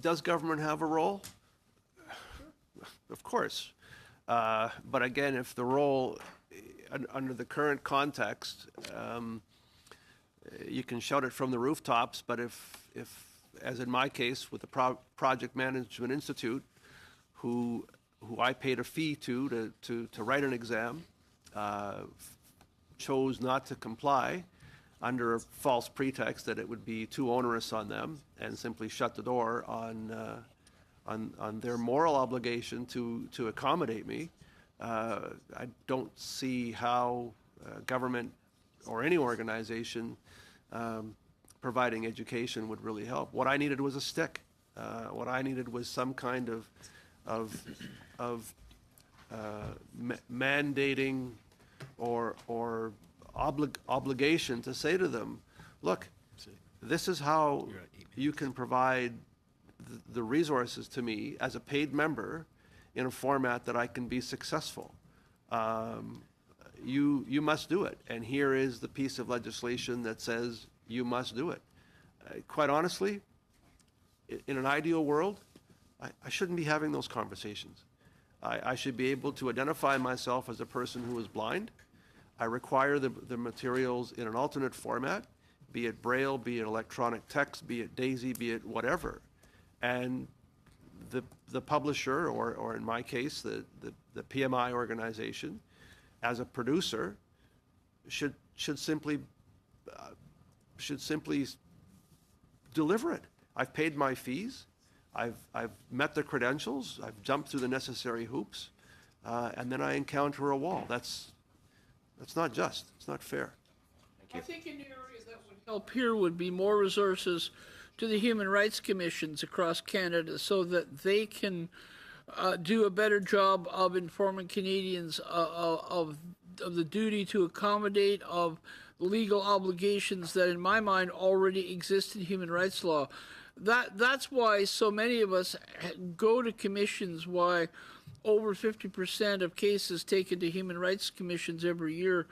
Speaker 2: Does government have a role? Of course. But again, if the role, under the current context, you can shout it from the rooftops, but if as in my case with the Project Management Institute, who I paid a fee to write an exam, chose not to comply under a false pretext that it would be too onerous on them, and simply shut the door on their moral obligation to accommodate me, I don't see how government or any organization providing education would really help. What I needed was a stick. What I needed was some kind of mandating or obligation to say to them, look, this is how you can provide the resources to me as a paid member in a format that I can be successful. You must do it, and here is the piece of legislation that says you must do it. Quite honestly, in an ideal world, I shouldn't be having those conversations. I should be able to identify myself as a person who is blind. I require the materials in an alternate format, be it Braille, be it electronic text, be it DAISY, be it whatever. And the publisher, or in my case, the PMI organization, as a producer, should simply deliver it. I've paid my fees. I've met the credentials. I've jumped through the necessary hoops, and then I encounter a wall. That's not just. It's not fair.
Speaker 5: I think an area that would help here would be more resources to the human rights commissions across Canada, so that they can do a better job of informing Canadians of the duty to accommodate, of legal obligations that, in my mind, already exist in human rights law. That's why so many of us go to commissions, why over 50% of cases taken to human rights commissions every year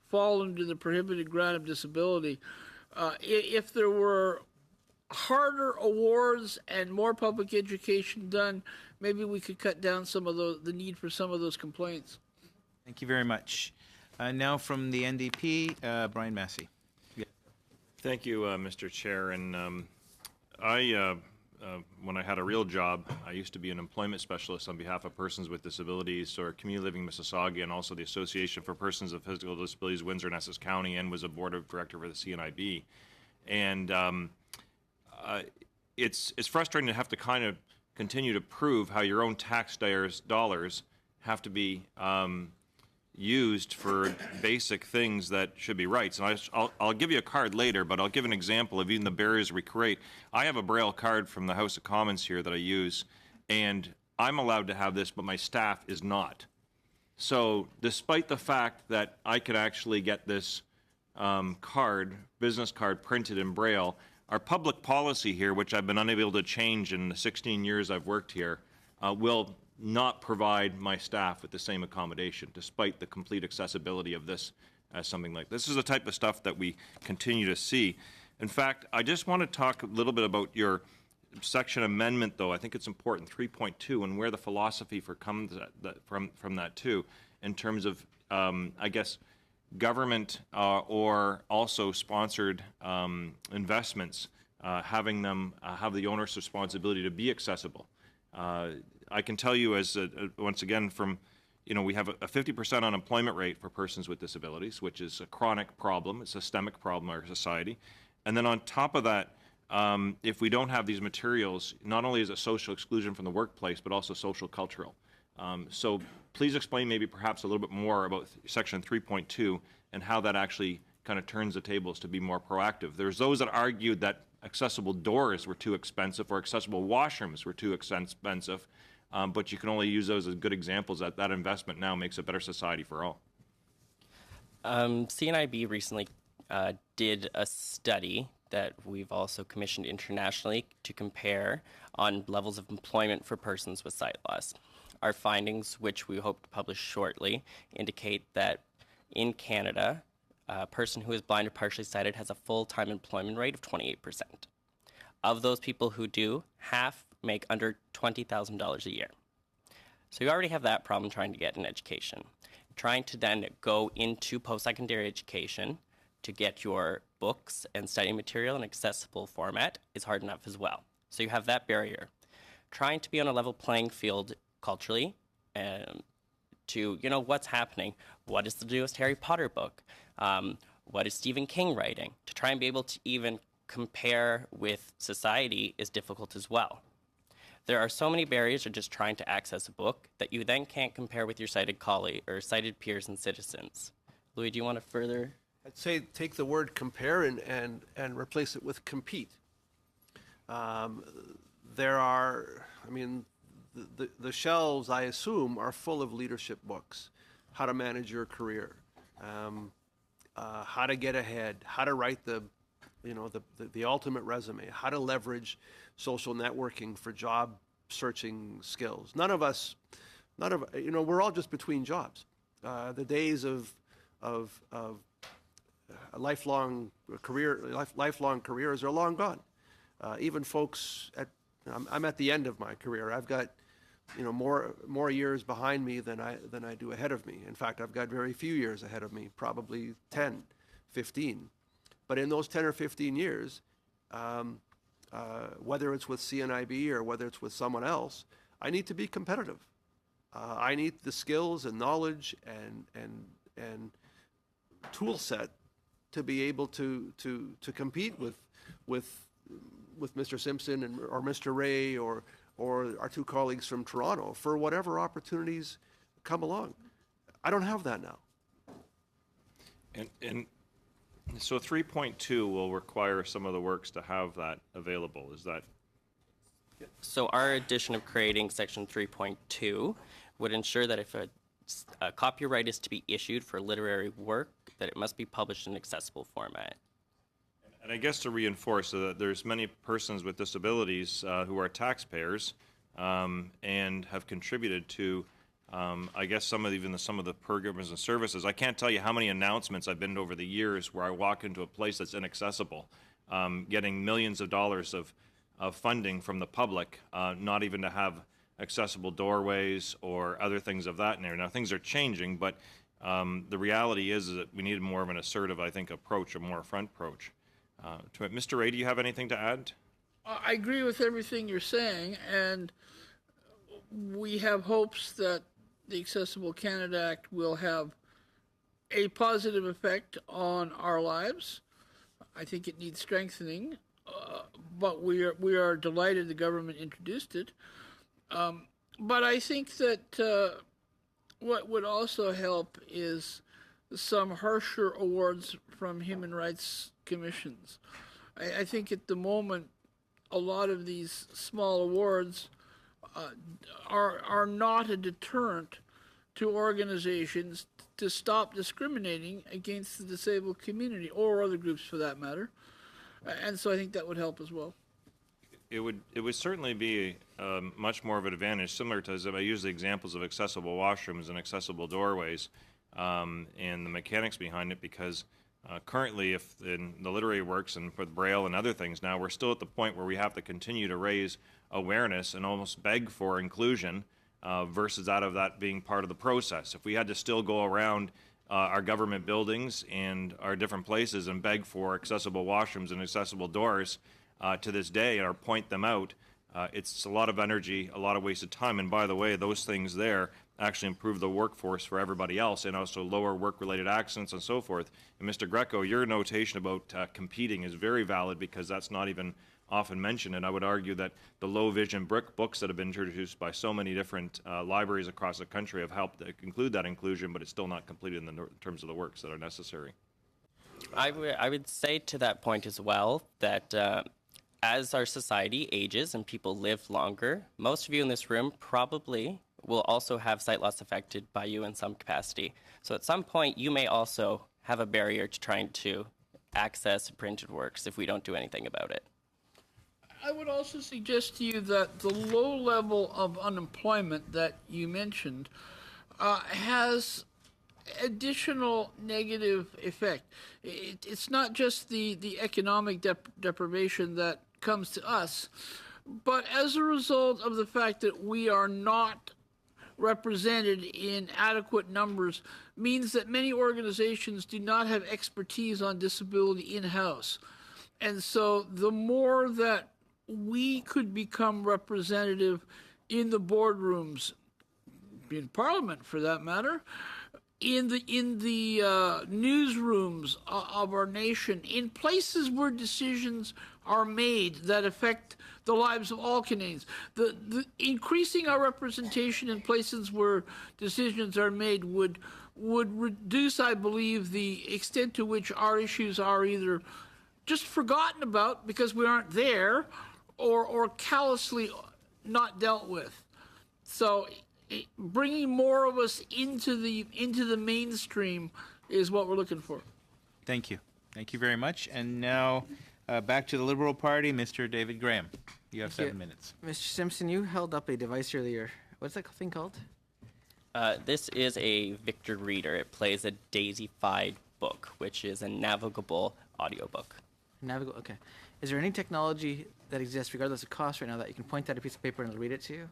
Speaker 5: fall under the prohibited ground of disability. If there were harder awards and more public education done, maybe we could cut down some of the need for some of those complaints.
Speaker 1: Thank you very much. Now from the NDP, Brian Massey. Yeah.
Speaker 11: Thank you, Mr. Chair. And when I had a real job, I used to be an employment specialist on behalf of persons with disabilities, or Community Living Mississauga, and also the Association for Persons of Physical Disabilities, Windsor and Essex County, and was a board of director for the CNIB. And it's frustrating to have to kind of continue to prove how your own taxpayers' dollars have to be used for basic things that should be rights. And I'll give you a card later, but I'll give an example of even the barriers we create. I have a Braille card from the House of Commons here that I use, and I'm allowed to have this, but my staff is not. So despite the fact that I could actually get this business card printed in Braille, our public policy here, which I've been unable to change in the 16 years I've worked here, will not provide my staff with the same accommodation, despite the complete accessibility of this as something like this. This is the type of stuff that we continue to see. In fact, I just want to talk a little bit about your section amendment, though. I think it's important, 3.2, and where the philosophy comes from that too, in terms of, I guess, government or also sponsored investments, having them have the owner's responsibility to be accessible. I can tell you as, once again, from, we have a 50% unemployment rate for persons with disabilities, which is a chronic problem, a systemic problem in our society. And then on top of that, if we don't have these materials, not only is it social exclusion from the workplace, but also social cultural. So please explain maybe perhaps a little bit more about Section 3.2 and how that actually kind of turns the tables to be more proactive. There's those that argued that accessible doors were too expensive or accessible washrooms were too expensive, but you can only use those as good examples that that investment now makes a better society for all.
Speaker 3: CNIB recently did a study that we've also commissioned internationally to compare on levels of employment for persons with sight loss. Our findings, which we hope to publish shortly, indicate that in Canada, a person who is blind or partially sighted has a full-time employment rate of 28%. Of those people who do, half make under $20,000 a year. So you already have that problem trying to get an education. Trying to then go into post-secondary education to get your books and study material in accessible format is hard enough as well. So you have that barrier. Trying to be on a level playing field culturally to, what's happening. What is the newest Harry Potter book? What is Stephen King writing? To try and be able to even compare with society is difficult as well. There are so many barriers to just trying to access a book that you then can't compare with your sighted colleague or sighted peers and citizens. Louis, do you want to further?
Speaker 2: I'd say take the word compare and replace it with compete. There are, the shelves, I assume, are full of leadership books. How to manage your career, how to get ahead, how to write the ultimate resume, how to leverage social networking for job searching skills. None of us, we're all just between jobs. The days of lifelong careers are long gone. Even folks I'm at the end of my career. I've got, more years behind me than I do ahead of me. In fact, I've got very few years ahead of me, probably 10, 15. But in those 10 or 15 years, whether it's with CNIB or whether it's with someone else, I need to be competitive. I need the skills and knowledge and tool set to be able to compete with Mr. Simpson or Mr. Ray or our two colleagues from Toronto for whatever opportunities come along. I don't have that now.
Speaker 11: And so 3.2 will require some of the works to have that available. Is that?
Speaker 3: So our addition of creating Section 3.2 would ensure that if a copyright is to be issued for literary work, that it must be published in accessible format.
Speaker 11: And I guess to reinforce that there's many persons with disabilities who are taxpayers and have contributed to, I guess, some of the programs and services. I can't tell you how many announcements I've been to over the years where I walk into a place that's inaccessible, getting millions of dollars of funding from the public, not even to have accessible doorways or other things of that nature. Now, things are changing, but the reality is that we need more of an assertive, I think, approach, a more front approach. To it. Mr. Ray, do you have anything to add?
Speaker 5: I agree with everything you're saying, and we have hopes that the Accessible Canada Act will have a positive effect on our lives. I think it needs strengthening, but we are delighted the government introduced it. But I think that what would also help is some harsher awards from human rights commissions. I think at the moment a lot of these small awards are not a deterrent to organizations to stop discriminating against the disabled community or other groups for that matter. And so I think that would help as well.
Speaker 11: It would certainly be much more of an advantage, similar to, as I use the examples of accessible washrooms and accessible doorways and the mechanics behind it, because currently, if in the literary works and with Braille and other things now, we're still at the point where we have to continue to raise awareness and almost beg for inclusion versus that being part of the process. If we had to still go around our government buildings and our different places and beg for accessible washrooms and accessible doors to this day or point them out, It's a lot of energy, a lot of wasted time. And by the way, those things there actually improve the workforce for everybody else and also lower work-related accidents and so forth. And Mr. Greco, your notation about competing is very valid because that's not even often mentioned. And I would argue that the low-vision brick books that have been introduced by so many different libraries across the country have helped include that inclusion, but it's still not completed in terms of the works that are necessary.
Speaker 3: I would say to that point as well that as our society ages and people live longer, most of you in this room probably will also have sight loss affected by you in some capacity. So at some point, you may also have a barrier to trying to access printed works if we don't do anything about it.
Speaker 5: I would also suggest to you that the low level of unemployment that you mentioned has additional negative effect. It's not just the economic deprivation that comes to us, but as a result of the fact that we are not represented in adequate numbers means that many organizations do not have expertise on disability in-house. And so the more that we could become representative in the boardrooms, in Parliament for that matter, in the newsrooms of our nation, in places where decisions are made that affect the lives of all Canadians. The increasing our representation in places where decisions are made would reduce, I believe, the extent to which our issues are either just forgotten about because we aren't there, or callously not dealt with. So bringing more of us into the mainstream is what we're looking for.
Speaker 1: Thank you. Thank you very much. And now back to the Liberal Party, Mr. David Graham. You have 7 minutes.
Speaker 12: Mr. Simpson, you held up a device earlier. What's that thing called?
Speaker 3: This is a Victor Reader. It plays a daisy-fied book, which is a navigable audiobook.
Speaker 12: Navigable, okay. Is there any technology that exists, regardless of cost right now, that you can point at a piece of paper and it'll read it to you?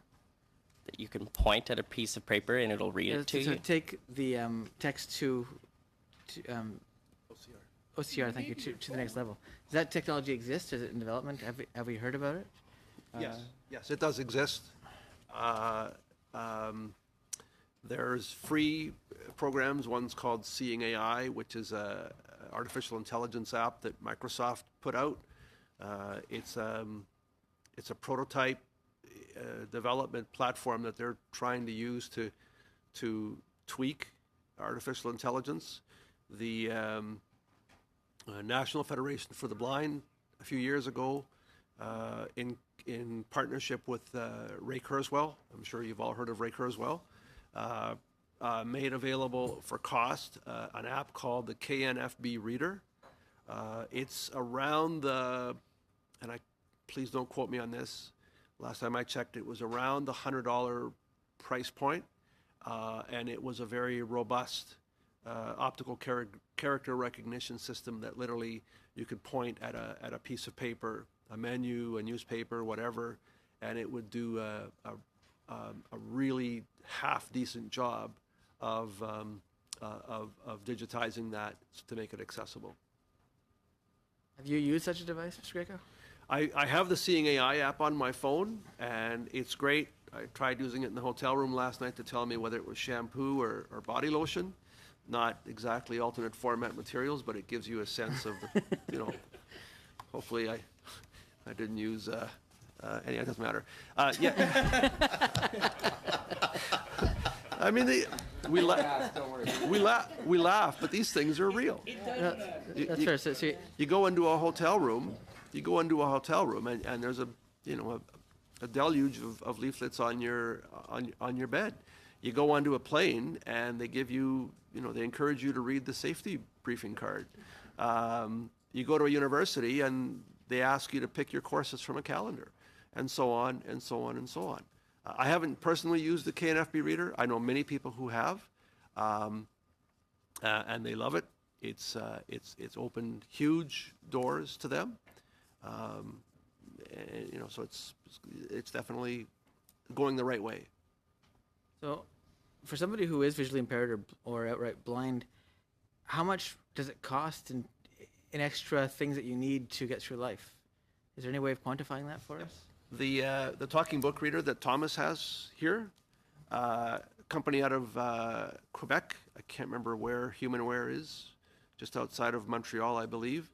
Speaker 3: That you can point at a piece of paper and it'll read it to you?
Speaker 12: So take the text to OCR, thank you, to the next level. Does that technology exist? Is it in development? Have we heard about it?
Speaker 2: Yes, it does exist. There's free programs. One's called Seeing AI, which is a artificial intelligence app that Microsoft put out. It's a prototype development platform that they're trying to use to tweak artificial intelligence. The National Federation for the Blind a few years ago, in partnership with Ray Kurzweil, I'm sure you've all heard of Ray Kurzweil, made available for cost an app called the KNFB Reader. It's around please don't quote me on this, last time I checked it was around the $100 price point, and it was a very robust optical character recognition system that literally you could point at a piece of paper, a menu, a newspaper, whatever, and it would do a really half-decent job of digitizing that to make it accessible.
Speaker 12: Have you used such a device, Mr. Greco?
Speaker 2: I have the Seeing AI app on my phone, and it's great. I tried using it in the hotel room last night to tell me whether it was shampoo or body lotion. Not exactly alternate format materials, but it gives you a sense of, hopefully I didn't use any, it doesn't matter. Yeah. I mean, we laugh, but these things are real.
Speaker 12: That's fair. So
Speaker 2: you go into a hotel room, and there's a deluge of leaflets on your bed. You go onto a plane, and they give you, they encourage you to read the safety briefing card. You go to a university, and they ask you to pick your courses from a calendar, and so on, and so on, and so on. I haven't personally used the KNFB Reader. I know many people who have, and they love it. It's opened huge doors to them, so it's definitely going the right way.
Speaker 12: So, for somebody who is visually impaired or outright blind, how much does it cost in extra things that you need to get through life? Is there any way of quantifying that for us?
Speaker 2: The talking book reader that Thomas has here, company out of Quebec, I can't remember where Humanware is, just outside of Montreal, I believe,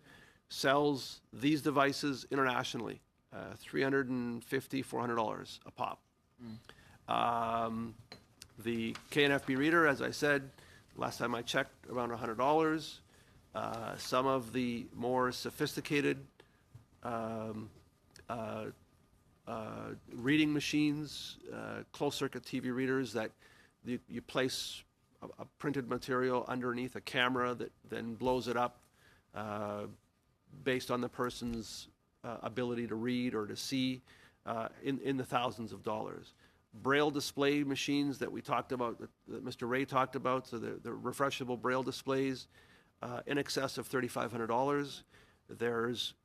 Speaker 2: sells these devices internationally, $350, $400 a pop. The KNFB reader, as I said, last time I checked, around $100. Some of the more sophisticated reading machines, closed-circuit TV readers that you place a printed material underneath a camera that then blows it up based on the person's ability to read or to see in the thousands of dollars. Braille display machines that we talked about, that Mr. Ray talked about, so the refreshable Braille displays, in excess of $3,500. There's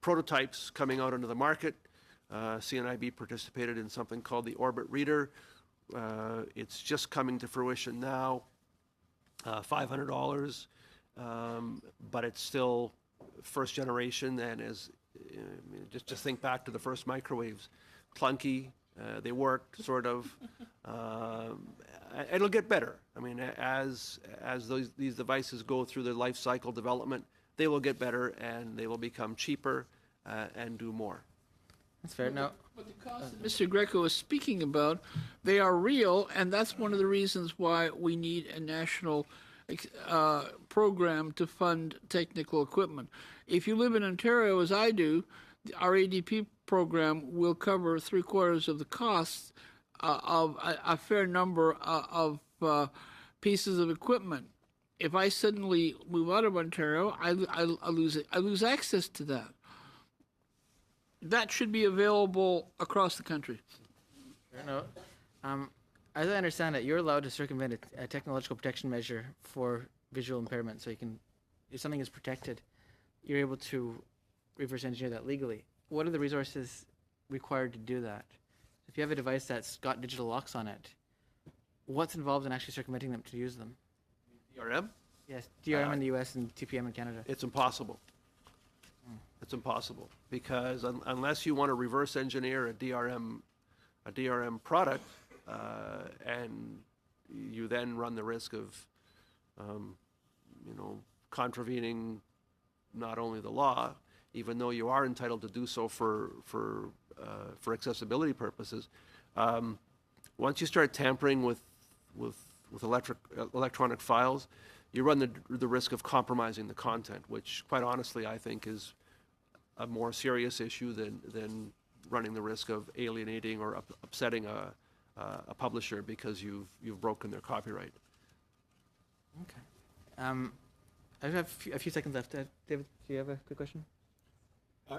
Speaker 2: prototypes coming out into the market. CNIB participated in something called the Orbit Reader. It's just coming to fruition now, $500, but it's still first generation, and just think back to the first microwaves. Clunky, they worked, sort of. It'll get better. I mean, as these devices go through their life cycle development, they will get better and they will become cheaper and do more.
Speaker 12: That's fair. Now,
Speaker 5: But the costs that Mr. Greco is speaking about, they are real, and that's one of the reasons why we need a national program to fund technical equipment. If you live in Ontario, as I do, our ADP program will cover 3/4 of the costs of a fair number of pieces of equipment. If I suddenly move out of Ontario, I lose access to that. That should be available across the country.
Speaker 12: no. As I understand it, you're allowed to circumvent a technological protection measure for visual impairment. So you can, if something is protected, you're able to reverse engineer that legally. What are the resources required to do that? If you have a device that's got digital locks on it, what's involved in actually circumventing them to use them?
Speaker 2: DRM?
Speaker 12: Yes, DRM in the US and TPM in Canada.
Speaker 2: It's impossible. It's impossible because unless you want to reverse engineer a DRM product, and you then run the risk of, contravening not only the law, even though you are entitled to do so for accessibility purposes. Once you start tampering with electronic files, you run the risk of compromising the content, which, quite honestly, I think is a more serious issue than running the risk of alienating or upsetting a publisher because you've broken their copyright.
Speaker 12: Okay. I have a few seconds left. David, do you have a quick question?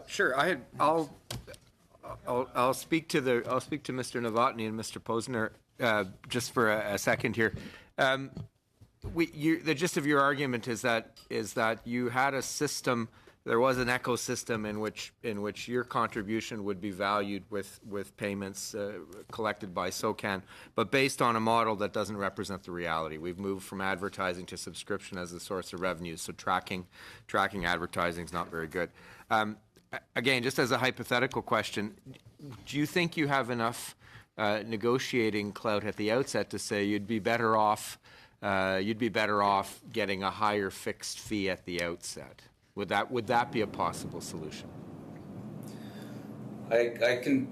Speaker 13: Sure. I'll speak to Mr. Novotny and Mr. Posner just for a second here. The gist of your argument is that you had a system. There was an ecosystem in which your contribution would be valued with payments collected by SOCAN, but based on a model that doesn't represent the reality. We've moved from advertising to subscription as a source of revenue, so tracking advertising is not very good. Again, just as a hypothetical question, do you think you have enough negotiating clout at the outset to say you'd be better off getting a higher fixed fee at the outset? Would that be a possible solution?
Speaker 7: I can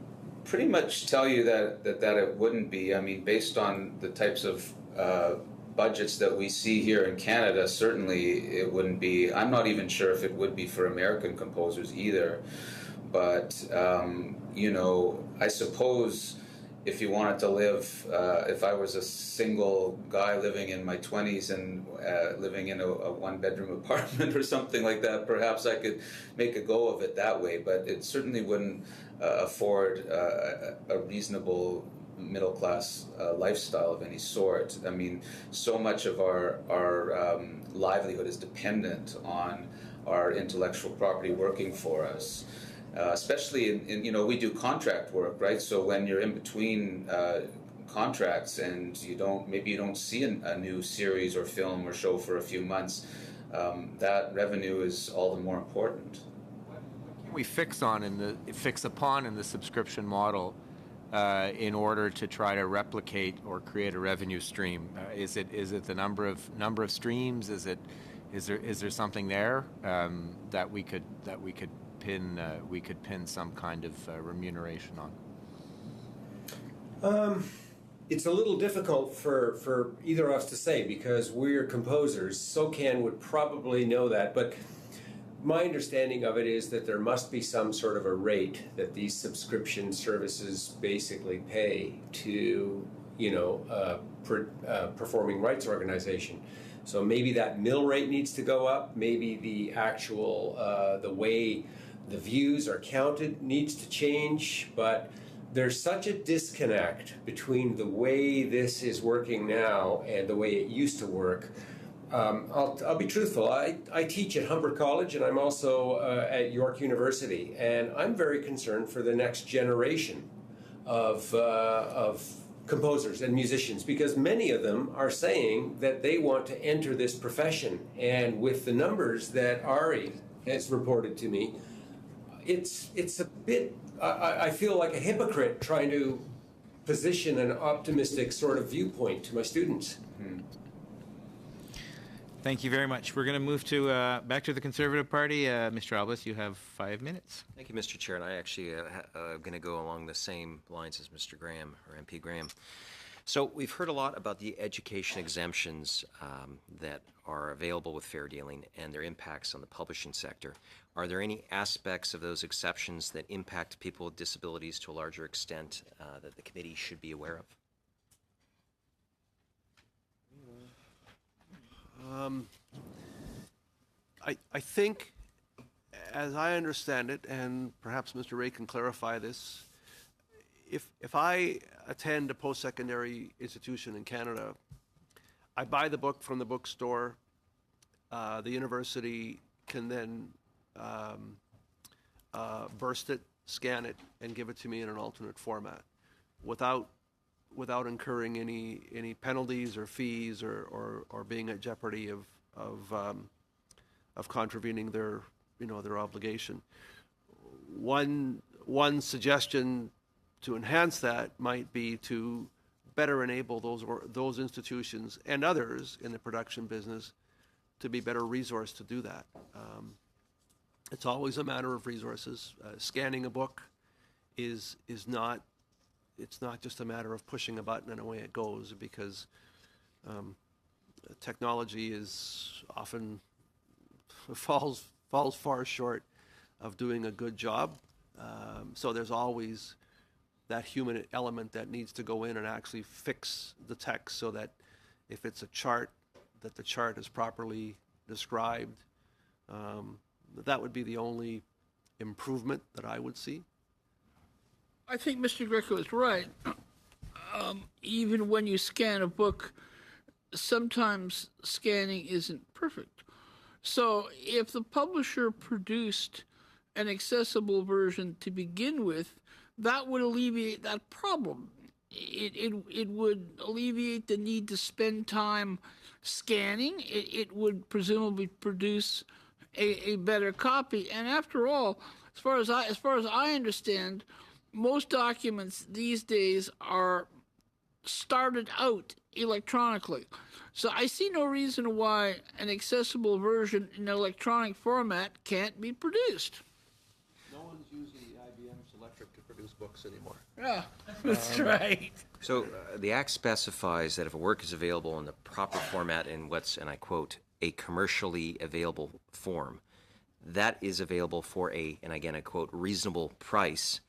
Speaker 7: pretty much tell you that it wouldn't be. I mean, based on the types of budgets that we see here in Canada, certainly it wouldn't be. I'm not even sure if it would be for American composers either. But, I suppose if you wanted to live, if I was a single guy living in my 20s and living in a one-bedroom apartment or something like that, perhaps I could make a go of it that way. But it certainly wouldn't afford a reasonable middle-class lifestyle of any sort. I mean, so much of our livelihood is dependent on our intellectual property working for us. Especially in we do contract work, right? So when you're in between contracts and you don't see a new series or film or show for a few months, that revenue is all the more important.
Speaker 13: we fix upon in the subscription model in order to try to replicate or create a revenue stream? Is it the number of streams? Is there something there that we could pin some kind of remuneration on?
Speaker 6: It's a little difficult for either of us to say because we're composers. SOCAN would probably know that, but my understanding of it is that there must be some sort of a rate that these subscription services basically pay to, performing rights organization. So maybe that mill rate needs to go up. Maybe the actual, the way the views are counted needs to change. But there's such a disconnect between the way this is working now and the way it used to work. I'll be truthful. I teach at Humber College, and I'm also at York University, and I'm very concerned for the next generation of composers and musicians because many of them are saying that they want to enter this profession. And with the numbers that Ari has reported to me, it's a bit. I feel like a hypocrite trying to position an optimistic sort of viewpoint to my students.
Speaker 1: Thank you very much. We're going to move to back to the Conservative Party. Mr. Albus, you have 5 minutes.
Speaker 10: Thank you, Mr. Chair. And I actually going to go along the same lines as Mr. Graham, or MP Graham. So we've heard a lot about the education exemptions that are available with fair dealing and their impacts on the publishing sector. Are there any aspects of those exceptions that impact people with disabilities to a larger extent that the committee should be aware of?
Speaker 2: I think, as I understand it, and perhaps Mr. Ray can clarify this, if I attend a post-secondary institution in Canada, I buy the book from the bookstore, the university can then burst it, scan it, and give it to me in an alternate format without incurring any penalties or fees or being at jeopardy of contravening their obligation. One suggestion to enhance that might be to better enable those institutions and others in the production business to be better resourced to do that. It's always a matter of resources. Scanning a book is not. It's not just a matter of pushing a button and away it goes, because technology is often falls far short of doing a good job. So there's always that human element that needs to go in and actually fix the text so that if it's a chart, that the chart is properly described. That would be the only improvement that I would see.
Speaker 5: I think Mr. Greco is right. Even when you scan a book, sometimes scanning isn't perfect. So if the publisher produced an accessible version to begin with, that would alleviate that problem. It would alleviate the need to spend time scanning. It would presumably produce a better copy. And after all, as far as I understand, most documents these days are started out electronically. So I see no reason why an accessible version in electronic format can't be produced.
Speaker 2: No one's using the IBM Selectric to produce books anymore.
Speaker 5: Yeah, that's right.
Speaker 10: So the Act specifies that if a work is available in the proper format in what's, and I quote, a commercially available form, that is available for a, and again I quote, reasonable price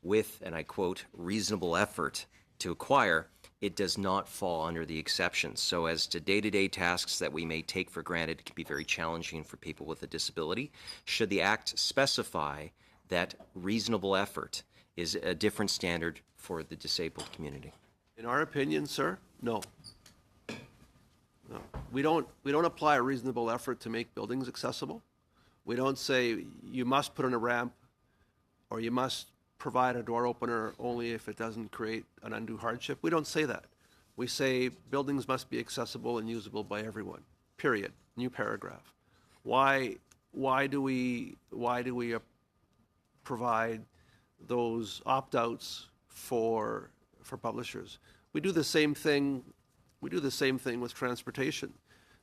Speaker 10: with, and I quote, reasonable effort to acquire, it does not fall under the exceptions. So as to day-to-day tasks that we may take for granted, it can be very challenging for people with a disability. Should the Act specify that reasonable effort is a different standard for the disabled community?
Speaker 2: In our opinion, sir, no. No. We don't apply a reasonable effort to make buildings accessible. We don't say you must put in a ramp or you must provide a door opener only if it doesn't create an undue hardship. We don't say that. We say buildings must be accessible and usable by everyone. Period. New paragraph. Why do we provide those opt-outs for publishers. We do the same thing. We do the same thing with transportation.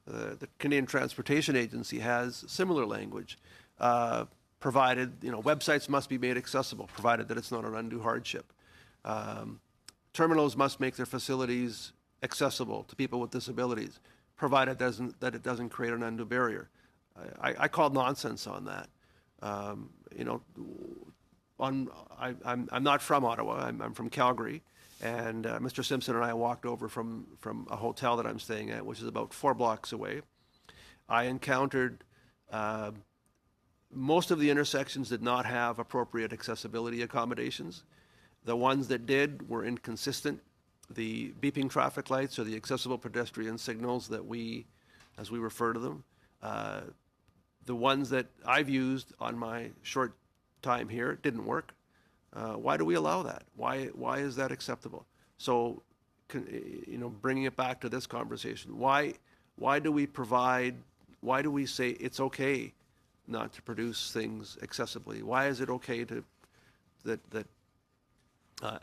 Speaker 2: The Canadian Transportation Agency has similar language, provided websites must be made accessible, provided that it's not an undue hardship. Terminals must make their facilities accessible to people with disabilities, provided that it doesn't create an undue barrier. I call nonsense on that. I'm not from Ottawa. I'm from Calgary, and Mr. Simpson and I walked over from a hotel that I'm staying at, which is about 4 blocks away. I encountered most of the intersections did not have appropriate accessibility accommodations. The ones that did were inconsistent. The beeping traffic lights, or the accessible pedestrian signals that as we refer to them, the ones that I've used on my short time here didn't work. Why do we allow that? Why is that acceptable? So, bringing it back to this conversation, why do we say it's okay not to produce things accessibly? Why is it okay that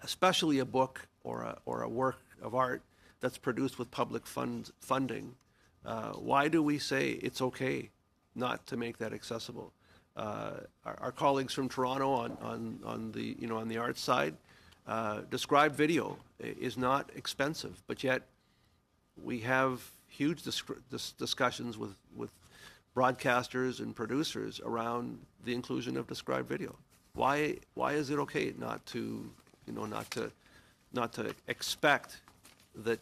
Speaker 2: especially a book or a work of art that's produced with public funding, why do we say it's okay not to make that accessible? Our colleagues from Toronto on the arts side, described video is not expensive, but yet we have huge discussions with broadcasters and producers around the inclusion of described video. Why is it okay not to expect that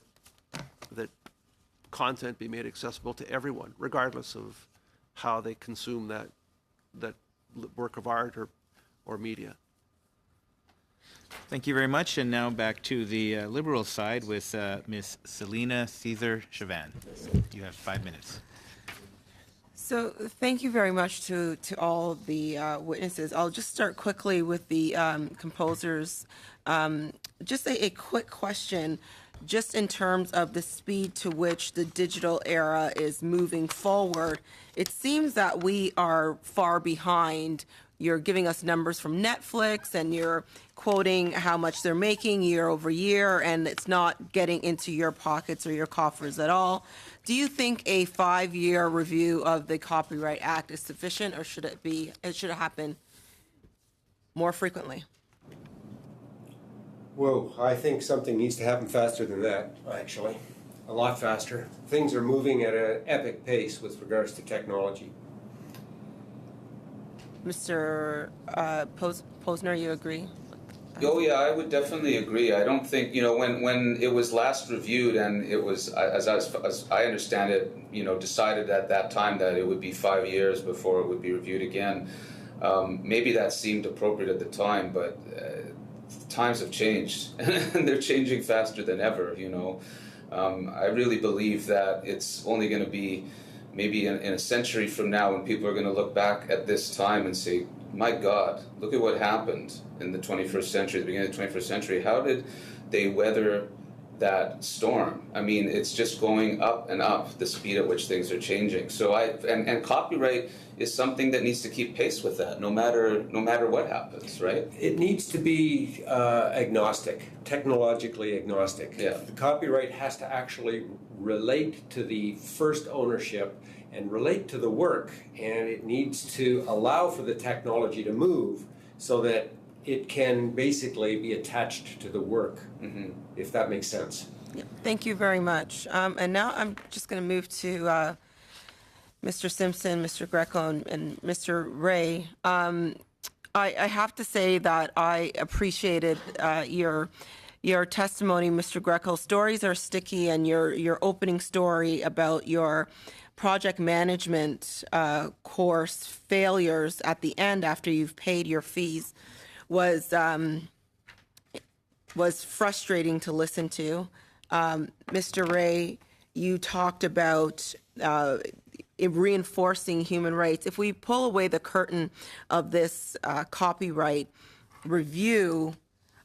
Speaker 2: content be made accessible to everyone, regardless of how they consume that work of art or media?
Speaker 1: Thank you very much. And now back to the Liberal side with Ms. Selina Caesar-Chavan. You have 5 minutes.
Speaker 14: So thank you very much to all the witnesses. I'll just start quickly with the composers. Just a quick question, just in terms of the speed to which the digital era is moving forward. It seems that we are far behind. You're giving us numbers from Netflix, and you're quoting how much they're making year over year, and it's not getting into your pockets or your coffers at all. Do you think a 5-year review of the Copyright Act is sufficient, or should it happen more frequently?
Speaker 6: Whoa, I think something needs to happen faster than that, actually. A lot faster. Things are moving at an epic pace with regards to technology.
Speaker 14: Mr. Posner, you agree?
Speaker 7: Oh yeah, I would definitely agree. I don't think, when it was last reviewed, and it was, as I understand it, decided at that time that it would be 5 years before it would be reviewed again. Maybe that seemed appropriate at the time, but times have changed, and they're changing faster than ever. I really believe that it's only going to be maybe in a century from now when people are going to look back at this time and say, my God, look at what happened in the 21st century, the beginning of the 21st century. How did they weather that storm? I mean, it's just going up and up, the speed at which things are changing. So and copyright is something that needs to keep pace with that, no matter what happens, right?
Speaker 6: It needs to be agnostic, technologically agnostic.
Speaker 7: Yeah.
Speaker 6: The copyright has to actually relate to the first ownership and relate to the work, and it needs to allow for the technology to move so that it can basically be attached to the work, if that makes sense.
Speaker 14: Yeah, thank you very much. And now I'm just going to move to Mr. Simpson, Mr. Greco, and Mr. Ray. I have to say that I appreciated your testimony, Mr. Greco. Stories are sticky, and your opening story about your project management course failures at the end after you've paid your fees was frustrating to listen to. Mr. Ray, you talked about reinforcing human rights. If we pull away the curtain of this copyright review,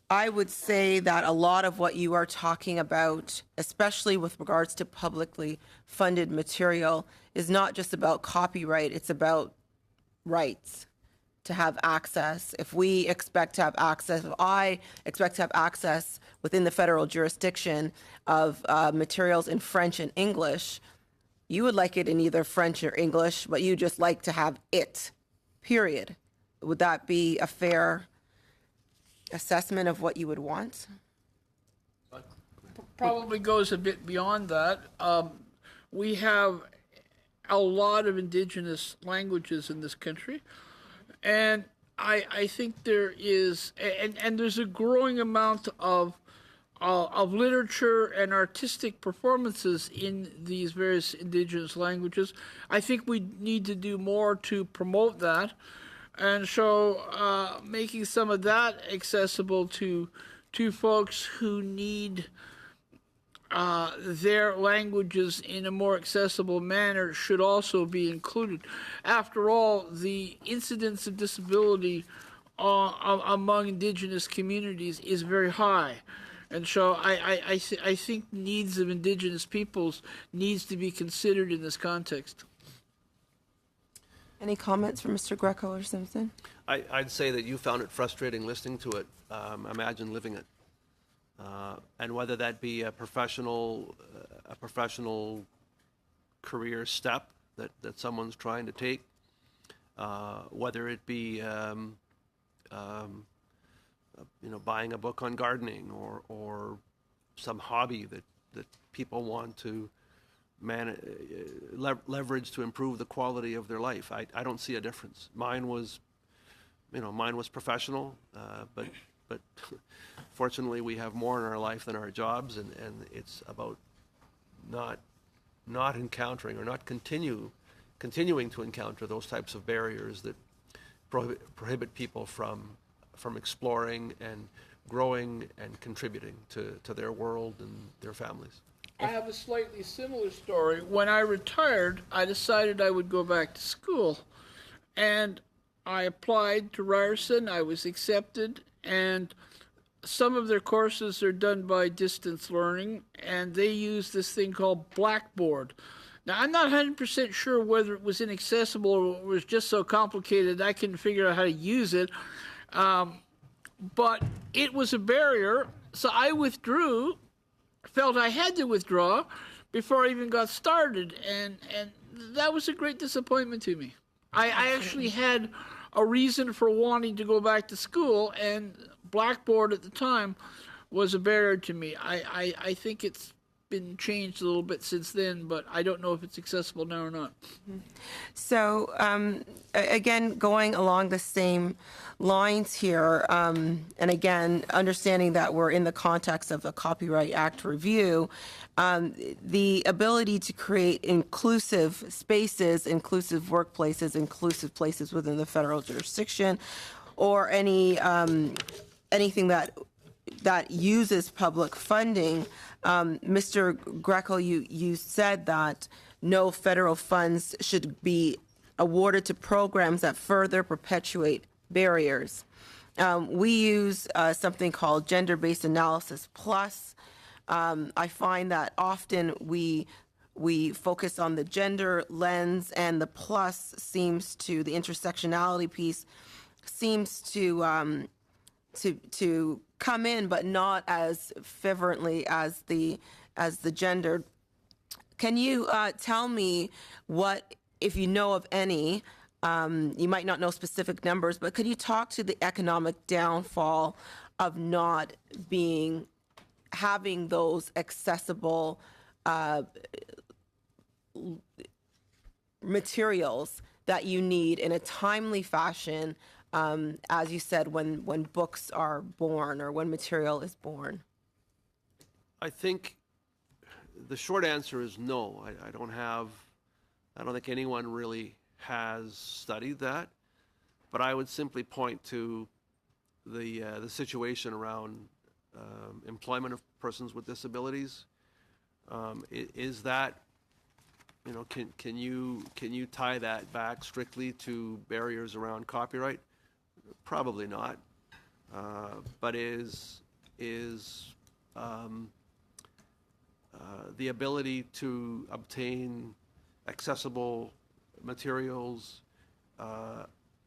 Speaker 14: I would say that a lot of what you are talking about, especially with regards to publicly funded material, is not just about copyright, it's about rights. to have access, if we expect to have access, if I expect to have access within the federal jurisdiction of materials in French and English, you would like it in either French or English, but you just like to have it, period. Would that be a fair assessment of what you would want?
Speaker 5: Probably goes a bit beyond that. We have a lot of indigenous languages in this country, and I think there is, and there's a growing amount of literature and artistic performances in these various indigenous languages. I think we need to do more to promote that, and so making some of that accessible to folks who need their languages in a more accessible manner should also be included. After all, the incidence of disability among indigenous communities is very high. And so I think needs of indigenous peoples needs to be considered in this context.
Speaker 14: Any comments from Mr. Greco or Simpson?
Speaker 2: I'd say that you found it frustrating listening to it. Imagine living it. And whether that be a professional career step that someone's trying to take, whether it be buying a book on gardening or some hobby that people want to leverage to improve the quality of their life. I don't see a difference. Mine was professional, but fortunately we have more in our life than our jobs, and it's about not encountering or not continuing to encounter those types of barriers that prohibit people from exploring and growing and contributing to their world and their families.
Speaker 5: I have a slightly similar story. When I retired, I decided I would go back to school, and I applied to Ryerson. I was accepted, and some of their courses are done by distance learning, and they use this thing called Blackboard. Now, I'm not 100% sure whether it was inaccessible or it was just so complicated I couldn't figure out how to use it, but it was a barrier, so I withdrew, felt I had to withdraw before I even got started, and that was a great disappointment to me. I actually had a reason for wanting to go back to school, and Blackboard at the time was a barrier to me. I think it's been changed a little bit since then, but I don't know if it's accessible now or not.
Speaker 14: So, again, going along the same lines here, and again, understanding that we're in the context of the Copyright Act review, the ability to create inclusive spaces, inclusive workplaces, inclusive places within the federal jurisdiction, or anything that uses public funding. Mr. Greco, you said that no federal funds should be awarded to programs that further perpetuate barriers. We use something called gender-based analysis plus. I find that often we focus on the gender lens, and the plus seems to, the intersectionality piece seems to come in, but not as fervently as the gender. Can you tell me what, if you know of any, you might not know specific numbers, but could you talk to the economic downfall of not having those accessible materials that you need in a timely fashion, as you said, when books are born or when material is born?
Speaker 2: I think the short answer is no. I don't think anyone really has studied that, but I would simply point to the situation around employment of persons with disabilities. Is that, can you tie that back strictly to barriers around copyright? Probably not. But is the ability to obtain accessible materials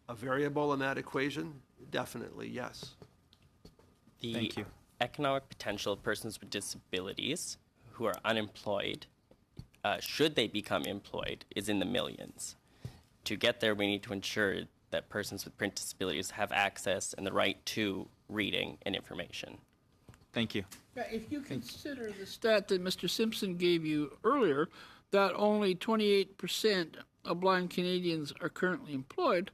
Speaker 2: a variable in that equation, definitely yes.
Speaker 3: The
Speaker 1: Thank you.
Speaker 3: economic potential of persons with disabilities who are unemployed, should they become employed, is in the millions. To get there, we need to ensure that persons with print disabilities have access and the right to reading and information.
Speaker 1: Thank you.
Speaker 5: Yeah, if you consider the stat that Mr. Simpson gave you earlier, that only 28% of blind Canadians are currently employed,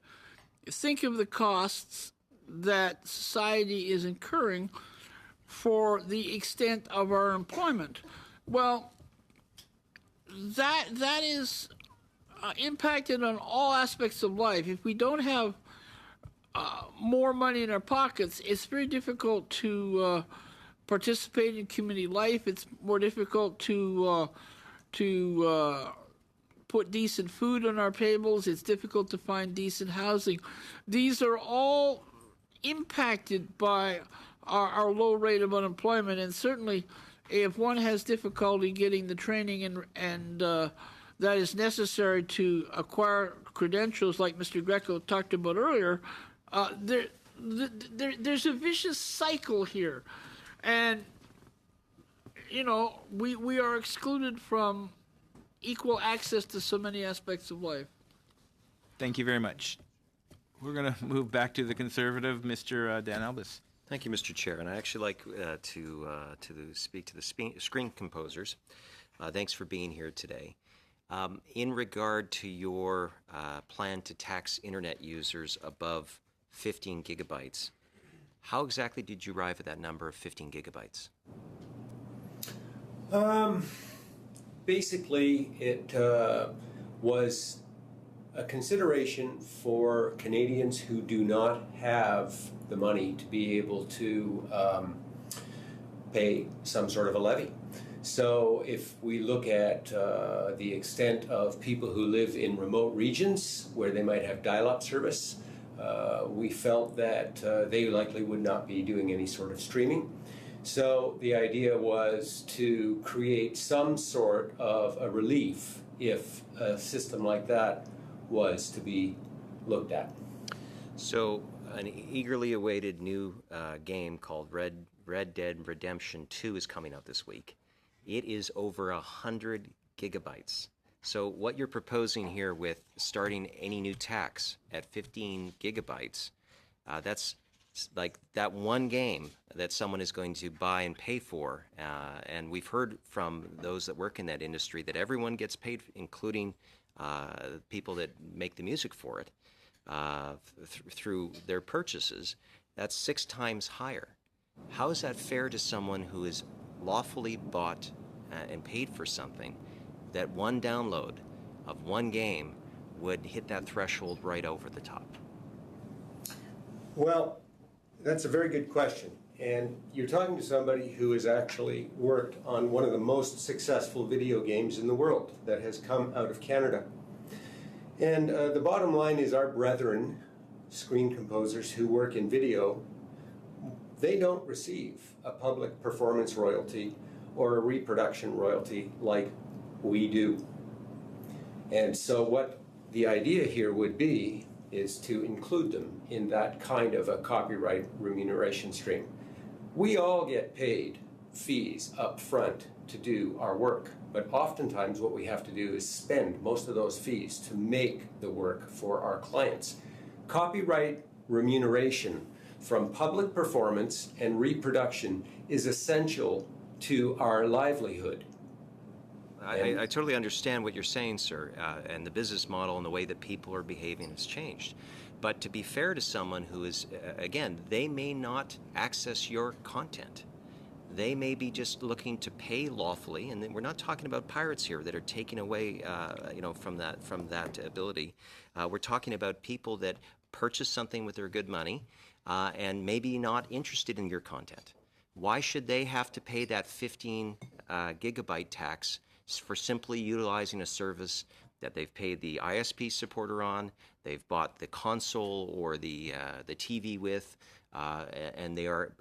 Speaker 5: think of the costs that society is incurring for the extent of our employment. Well, that is impacted on all aspects of life. If we don't have more money in our pockets, it's very difficult to participate in community life. It's more difficult to put decent food on our tables. It's difficult to find decent housing. These are all impacted by our low rate of unemployment, and certainly if one has difficulty getting the training and that is necessary to acquire credentials like Mr. Greco talked about earlier, there's a vicious cycle here. And, you know, we are excluded from equal access to so many aspects of life.
Speaker 1: Thank you very much. We're going to move back to the Conservative, Mr. Dan Albus.
Speaker 10: Thank you, Mr. Chair. And I actually like to speak to the screen composers. Thanks for being here today. In regard to your plan to tax internet users above 15 gigabytes, how exactly did you arrive at that number of 15 gigabytes?
Speaker 6: Basically, it was a consideration for Canadians who do not have the money to be able to pay some sort of a levy. So if we look at the extent of people who live in remote regions where they might have dial-up service, we felt that they likely would not be doing any sort of streaming. So the idea was to create some sort of a relief if a system like that was to be looked at.
Speaker 10: So an eagerly awaited new game called Red Dead Redemption 2 is coming out this week. It is over 100 gigabytes. So what you're proposing here with starting any new tax at 15 gigabytes, that's like that one game that someone is going to buy and pay for. And we've heard from those that work in that industry that everyone gets paid, including people that make the music for it, through their purchases. That's 6 times higher. How is that fair to someone who is lawfully bought and paid for something, that one download of one game would hit that threshold right over the top?
Speaker 6: Well, that's a very good question. And you're talking to somebody who has actually worked on one of the most successful video games in the world that has come out of Canada. And the bottom line is our brethren, screen composers who work in video, they don't receive a public performance royalty or a reproduction royalty like we do. And so what the idea here would be is to include them in that kind of a copyright remuneration stream. We all get paid fees up front to do our work, but oftentimes what we have to do is spend most of those fees to make the work for our clients. Copyright remuneration from public performance and reproduction is essential to our livelihood.
Speaker 10: I totally understand what you're saying, sir, and the business model and the way that people are behaving has changed. But to be fair to someone who is, again, they may not access your content. They may be just looking to pay lawfully, and we're not talking about pirates here that are taking away, from that ability. We're talking about people that purchase something with their good money and maybe not interested in your content. Why should they have to pay that 15 gigabyte tax for simply utilizing a service that they've paid the ISP supporter on, they've bought the console or the TV with, and they're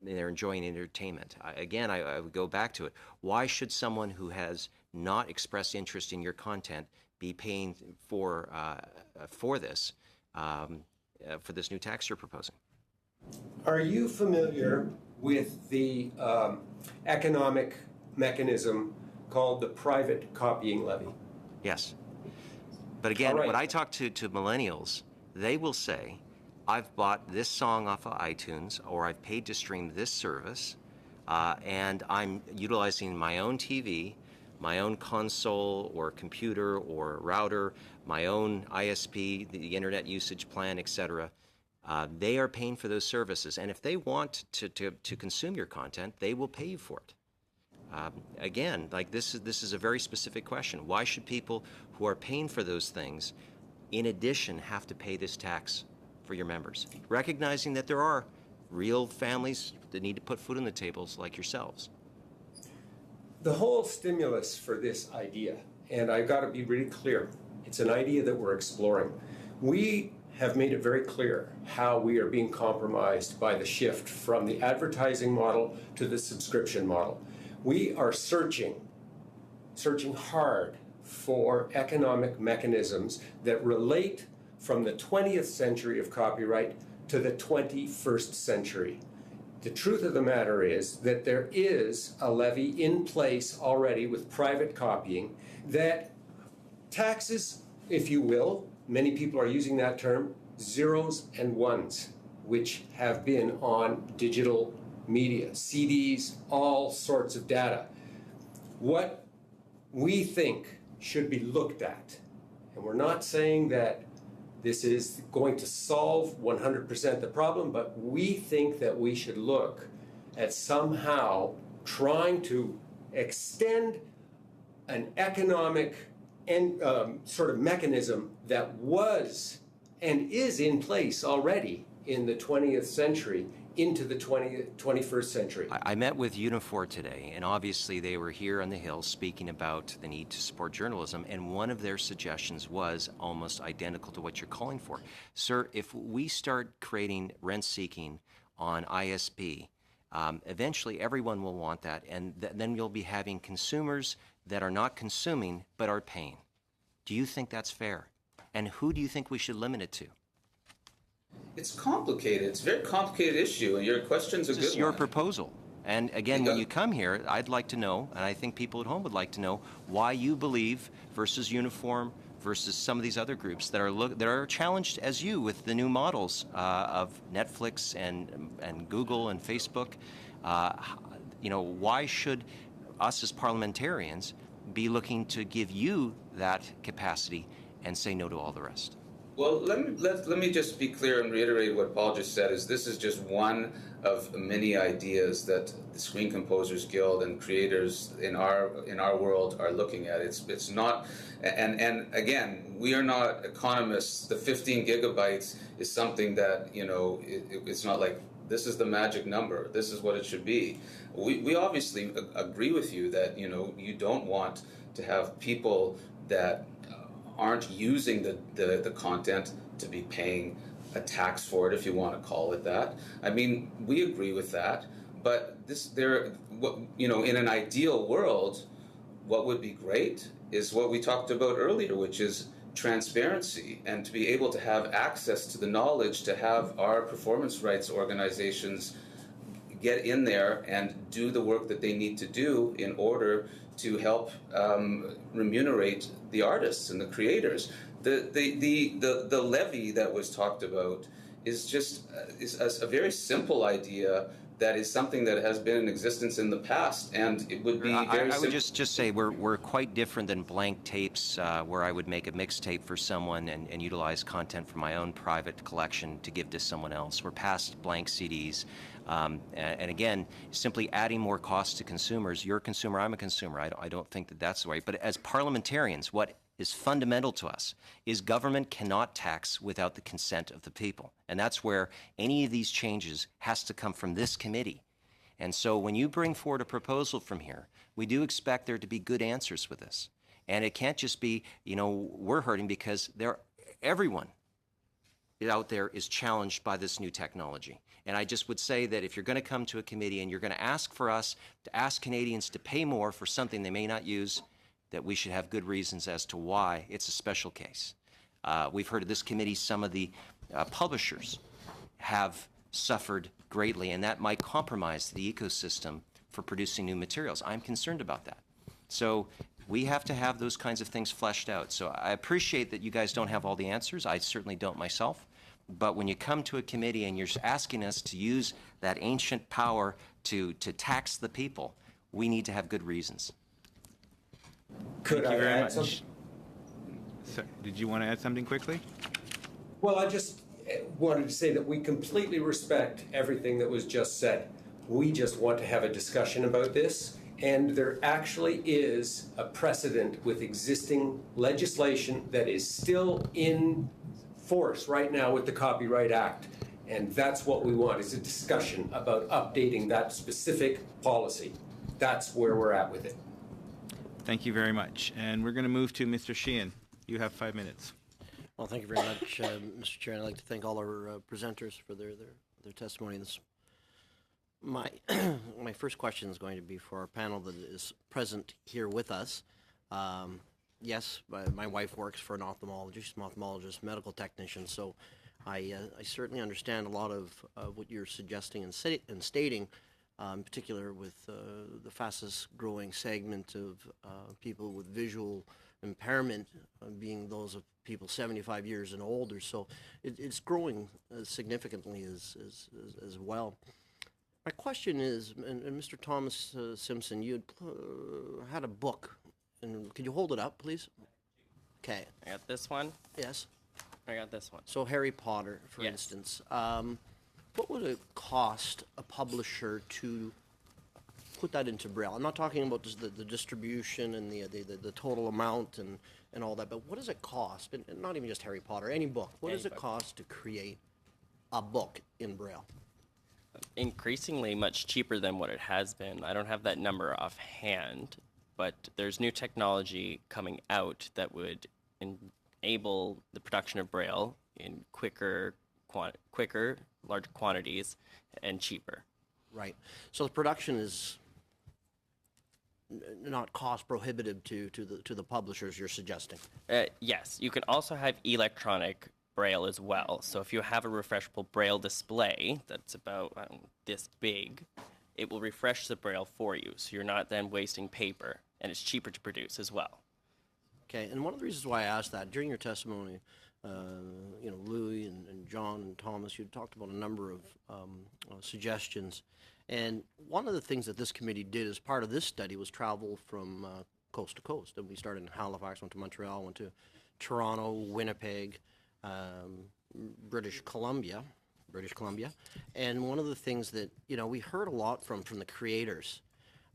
Speaker 10: enjoying entertainment? Again, I would go back to it. Why should someone who has not expressed interest in your content be paying for this? for this new tax you're proposing.
Speaker 6: Are you familiar with the economic mechanism called the private copying levy?
Speaker 10: Yes. But again,
Speaker 6: All right.
Speaker 10: when I talk to millennials, they will say, I've bought this song off of iTunes, or I've paid to stream this service, and I'm utilizing my own TV, my own console or computer or router, my own ISP, the internet usage plan, etc. They are paying for those services, and if they want to consume your content, they will pay you for it. Again, like this is a very specific question. Why should people who are paying for those things, in addition, have to pay this tax for your members? Recognizing that there are real families that need to put food on the tables like yourselves.
Speaker 6: The whole stimulus for this idea, and I've got to be really clear, it's an idea that we're exploring. We have made it very clear how we are being compromised by the shift from the advertising model to the subscription model. We are searching hard for economic mechanisms that relate from the 20th century of copyright to the 21st century. The truth of the matter is that there is a levy in place already with private copying that taxes, if you will, many people are using that term, zeros and ones, which have been on digital media, CDs, all sorts of data. What we think should be looked at, and we're not saying that this is going to solve 100% the problem, but we think that we should look at somehow trying to extend an economic and sort of mechanism that was and is in place already in the 20th century into the 21st century.
Speaker 10: I met with Unifor today, and obviously they were here on the Hill speaking about the need to support journalism, and one of their suggestions was almost identical to what you're calling for. Sir, if we start creating rent-seeking on ISP, eventually everyone will want that, and then you'll be having consumers that are not consuming but are paying. Do you think that's fair? And who do you think we should limit it to?
Speaker 7: It's complicated. It's a very complicated issue, and your question's a good one.
Speaker 10: This is your proposal. And again, when you come here, I'd like to know, and I think people at home would like to know, why you believe versus Uniform versus some of these other groups that are challenged as you with the new models of Netflix and Google and Facebook. Why should us as parliamentarians be looking to give you that capacity and say no to all the rest?
Speaker 7: Well, let me just be clear and reiterate what Paul just said. This is just one of many ideas that the Screen Composers Guild and creators in our world are looking at. It's not, and again, we are not economists. The 15 gigabytes is something that it's not like this is the magic number. This is what it should be. We obviously agree with you that you don't want to have people that aren't using the content to be paying a tax for it, if you want to call it that. I mean, we agree with that, but in an ideal world, what would be great is what we talked about earlier, which is transparency, and to be able to have access to the knowledge, to have our performance rights organizations get in there and do the work that they need to do in order to help remunerate the artists and the creators. The levy that was talked about is just a very simple idea that is something that has been in existence in the past, and it would be very
Speaker 10: I would just say we're quite different than blank tapes, where I would make a mixtape for someone and utilize content from my own private collection to give to someone else. We're past blank CDs. And again, simply adding more costs to consumers. You're a consumer, I'm a consumer. I don't think that that's the way. But as parliamentarians, what is fundamental to us is government cannot tax without the consent of the people. And that's where any of these changes has to come from this committee. And so when you bring forward a proposal from here, we do expect there to be good answers with this. And it can't just be, we're hurting because everyone out there is challenged by this new technology. And I just would say that if you're going to come to a committee and you're going to ask for us to ask Canadians to pay more for something they may not use, that we should have good reasons as to why it's a special case. We've heard of this committee some of the publishers have suffered greatly, and that might compromise the ecosystem for producing new materials. I'm concerned about that. So we have to have those kinds of things fleshed out. So I appreciate that you guys don't have all the answers. I certainly don't myself. But when you come to a committee and you're asking us to use that ancient power to tax the people, we need to have good reasons.
Speaker 6: Could
Speaker 1: Thank you
Speaker 6: I
Speaker 1: very
Speaker 6: add
Speaker 1: much.
Speaker 6: something?
Speaker 1: So, did you want to add something quickly?
Speaker 6: Well, I just wanted to say that we completely respect everything that was just said. We just want to have a discussion about this, and there actually is a precedent with existing legislation that is still in force right now with the Copyright Act. And that's what we want, is a discussion about updating that specific policy. That's where we're at with it.
Speaker 1: Thank you very much. And we're going to move to Mr. Sheehan. You have 5 minutes.
Speaker 15: Well, thank you very much, Mr. Chair. I'd like to thank all our presenters for their testimony. My my first question is going to be for our panel that is present here with us. Yes, my wife works for an ophthalmologist. She's an ophthalmologist, medical technician, so I certainly understand a lot of what you're suggesting and stating, in particular with the fastest growing segment of people with visual impairment being those of people 75 years and older. So it's growing significantly as well. My question is, and Mr. Thomas Simpson, you had a book, and could you hold it up, please? Okay.
Speaker 3: I got this one.
Speaker 15: Yes.
Speaker 3: I got this one.
Speaker 15: So Harry Potter, for
Speaker 3: Yes.
Speaker 15: instance, what would it cost a publisher to put that into Braille? I'm not talking about just the distribution and the total amount and all that, but what does it cost? And not even just Harry Potter, any book. What does it cost to create a book in Braille?
Speaker 3: Increasingly much cheaper than what it has been. I don't have that number offhand, but there's new technology coming out that would enable the production of Braille in quicker, larger quantities, and cheaper.
Speaker 15: Right. So the production is not cost prohibitive to the publishers, you're suggesting?
Speaker 3: Yes. You can also have electronic Braille as well. So if you have a refreshable Braille display that's about this big, it will refresh the Braille for you. So you're not then wasting paper, and it's cheaper to produce as well.
Speaker 15: Okay, and one of the reasons why I asked that, during your testimony, Louis and John and Thomas, you talked about a number of suggestions. And one of the things that this committee did as part of this study was travel from coast to coast. And we started in Halifax, went to Montreal, went to Toronto, Winnipeg, British Columbia. And one of the things that, we heard a lot from the creators,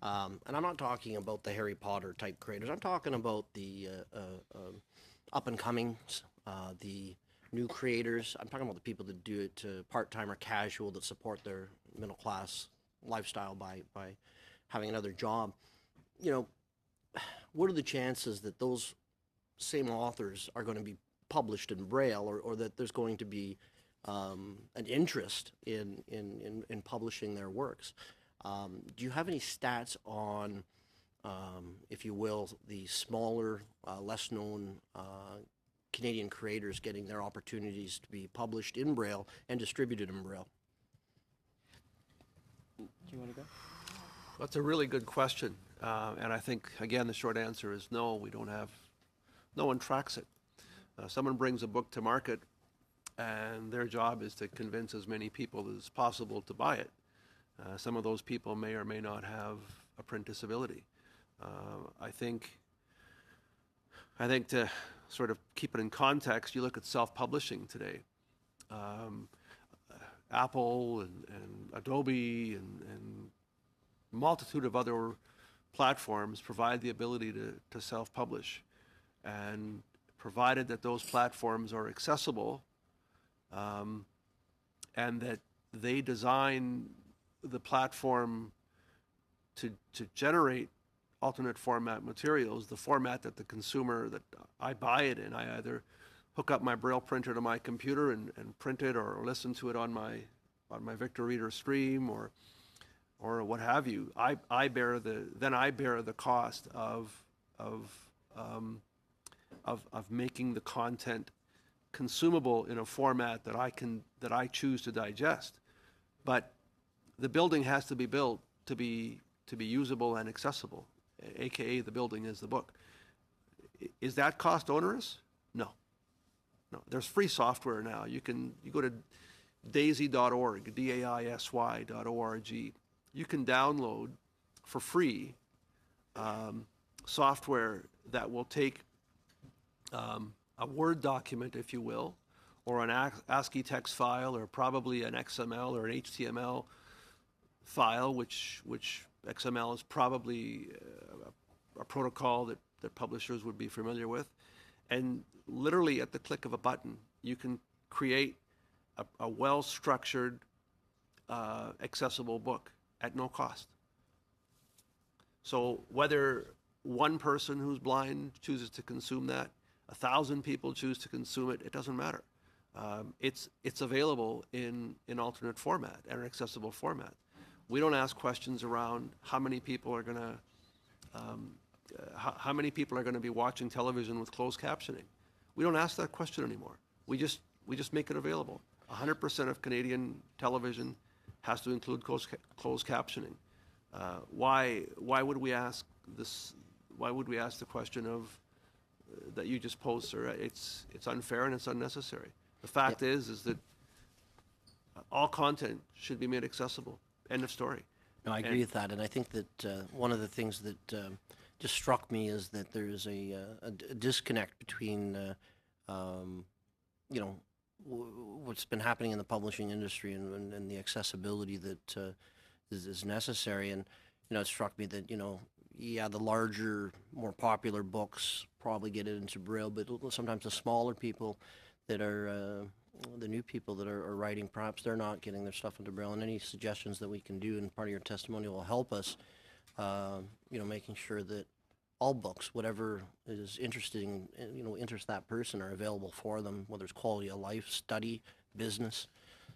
Speaker 15: and I'm not talking about the Harry Potter type creators, I'm talking about the up-and-comings, the new creators. I'm talking about the people that do it part-time or casual, that support their middle-class lifestyle by having another job. What are the chances that those same authors are going to be published in Braille, or that there's going to be an interest in publishing their works? Do you have any stats on, if you will, the smaller, less known Canadian creators getting their opportunities to be published in Braille and distributed in Braille?
Speaker 3: Do you want to go?
Speaker 2: That's a really good question. And I think, again, the short answer is no, we don't have, no one tracks it. Someone brings a book to market, and their job is to convince as many people as possible to buy it. Some of those people may or may not have a print disability. I think to sort of keep it in context, you look at self-publishing today. Apple and Adobe and multitude of other platforms provide the ability to self-publish. And provided that those platforms are accessible, and that they design the platform to generate alternate format materials, the format that the consumer, that I buy it in, I either hook up my Braille printer to my computer and print it, or listen to it on my Victor Reader Stream, or what have you. I bear the cost of making the content consumable in a format that I choose to digest. But the building has to be built to be usable and accessible, aka the building is the book. Is that cost onerous? No. There's free software now. You go to daisy.org, daisy.org. You can download for free software that will take a Word document, if you will, or an ASCII text file, or probably an XML or an HTML file, which XML is probably a protocol that publishers would be familiar with. And literally at the click of a button, you can create a well-structured, accessible book at no cost. So whether one person who's blind chooses to consume that, 1,000 people choose to consume it, it doesn't matter. It's available in alternate format and an accessible format. We don't ask questions around how many people are going to be watching television with closed captioning. We don't ask that question anymore. We just make it available. 100% of Canadian television has to include closed captioning. Why would we ask this? Why would we ask the question of that you just posed, sir? It's unfair and it's unnecessary. The fact is that all content should be made accessible. End of story.
Speaker 15: No, I agree with that, and I think that one of the things that just struck me is that there is a disconnect between what's been happening in the publishing industry and the accessibility that is necessary. And it struck me that the larger, more popular books probably get it into Braille, but sometimes the smaller people that are the new people that are writing, perhaps they're not getting their stuff into Braille. And any suggestions that we can do, and part of your testimony will help us, making sure that all books, whatever is interesting, interests that person, are available for them, whether it's quality of life, study, business.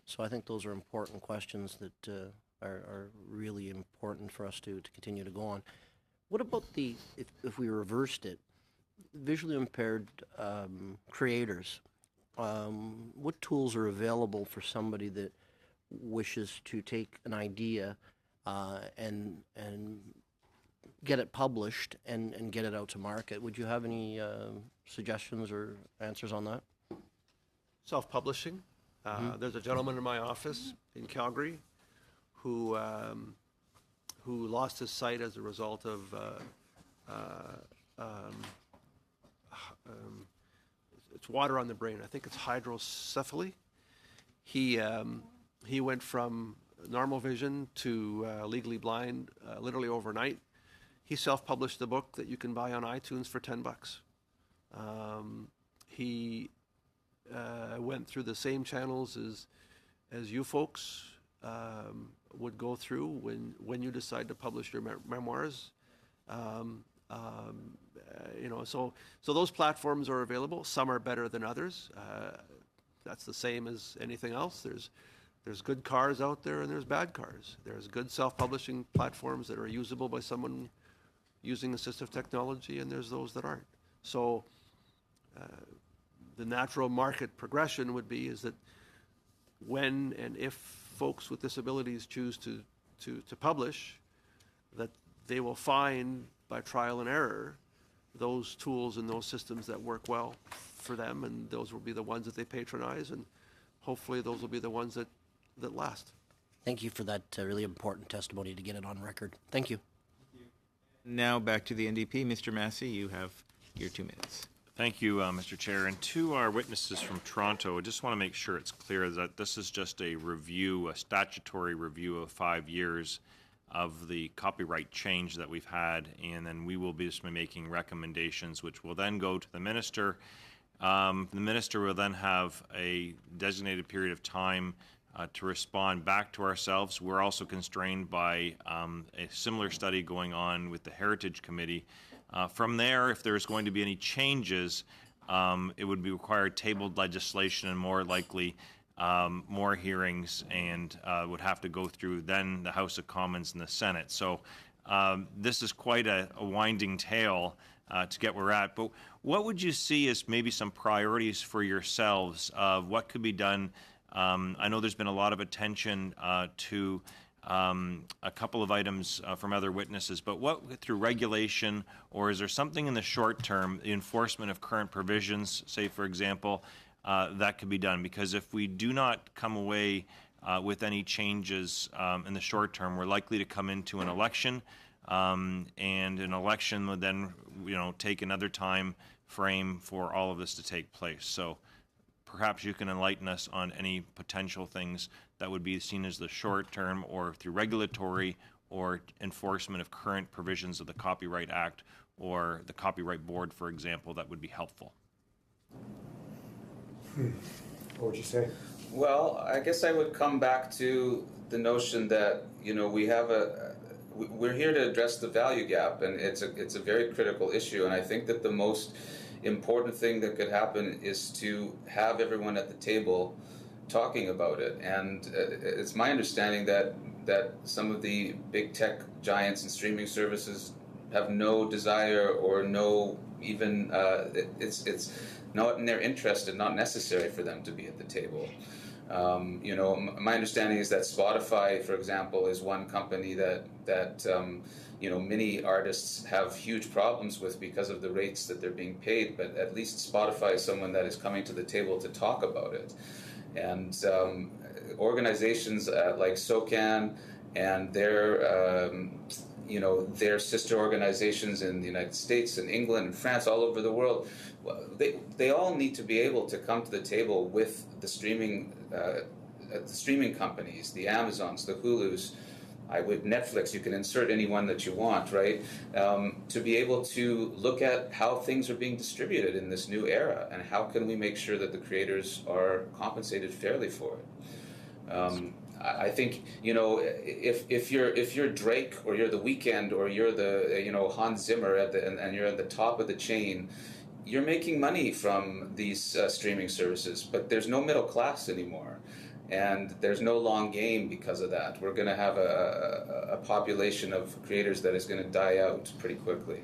Speaker 15: So I think those are important questions that are really important for us to continue to go on. What about if we reversed it, visually impaired creators? What tools are available for somebody that wishes to take an idea and get it published and get it out to market? Would you have any suggestions or answers on that?
Speaker 2: Self-publishing. There's a gentleman in my office in Calgary who lost his sight as a result of it's water on the brain. I think it's hydrocephaly. He went from normal vision to legally blind literally overnight. He self-published a book that you can buy on iTunes for $10. He went through the same channels as you folks would go through when you decide to publish your memoirs. So those platforms are available. Some are better than others. That's the same as anything else. There's good cars out there and there's bad cars. There's good self-publishing platforms that are usable by someone using assistive technology, and there's those that aren't. So the natural market progression would be is that when and if folks with disabilities choose to publish, that they will find by trial and error those tools and those systems that work well for them, and those will be the ones that they patronize, and hopefully those will be the ones that last.
Speaker 15: Thank you for that really important testimony to get it on record. Thank you.
Speaker 1: Now back to the NDP. Mr. Massey, you have your 2 minutes.
Speaker 11: Thank you, Mr. Chair. And to our witnesses from Toronto, I just want to make sure it's clear that this is just a review, a statutory review of 5 years of the copyright change that we've had, and then we will be just making recommendations which will then go to the minister. The minister will then have a designated period of time to respond back to ourselves. We're also constrained by a similar study going on with the Heritage Committee. From there, if there's going to be any changes, it would be required tabled legislation and more likely more hearings, and would have to go through then the House of Commons and the Senate. So this is quite a winding tale to get where we're at. But what would you see as maybe some priorities for yourselves of what could be done? I know there's been a lot of attention to a couple of items from other witnesses, but what through regulation, or is there something in the short term, the enforcement of current provisions, say for example, that could be done? Because if we do not come away with any changes in the short term, we're likely to come into an election, and an election would then, take another time frame for all of this to take place. So perhaps you can enlighten us on any potential things that would be seen as the short term, or through regulatory or enforcement of current provisions of the Copyright Act or the Copyright Board, for example, that would be helpful.
Speaker 6: What would you say?
Speaker 7: Well, I guess I would come back to the notion that we're here to address the value gap, and it's a very critical issue. And I think that the most important thing that could happen is to have everyone at the table talking about it. And it's my understanding that some of the big tech giants and streaming services have no desire or no even it's not in their interest and not necessary for them to be at the table. My understanding is that Spotify, for example, is one company that many artists have huge problems with because of the rates that they're being paid, but at least Spotify is someone that is coming to the table to talk about it. And organizations like SOCAN and their sister organizations in the United States and England and France, all over the world, they all need to be able to come to the table with the streaming companies, the Amazons, the Hulus, with Netflix. You can insert any one that you want, right? To be able to look at how things are being distributed in this new era, and how can we make sure that the creators are compensated fairly for it. I think if you're Drake, or you're The Weeknd, or you're the Hans Zimmer and you're at the top of the chain, you're making money from these streaming services, but there's no middle class anymore, and there's no long game because of that. We're going to have a population of creators that is going to die out pretty quickly.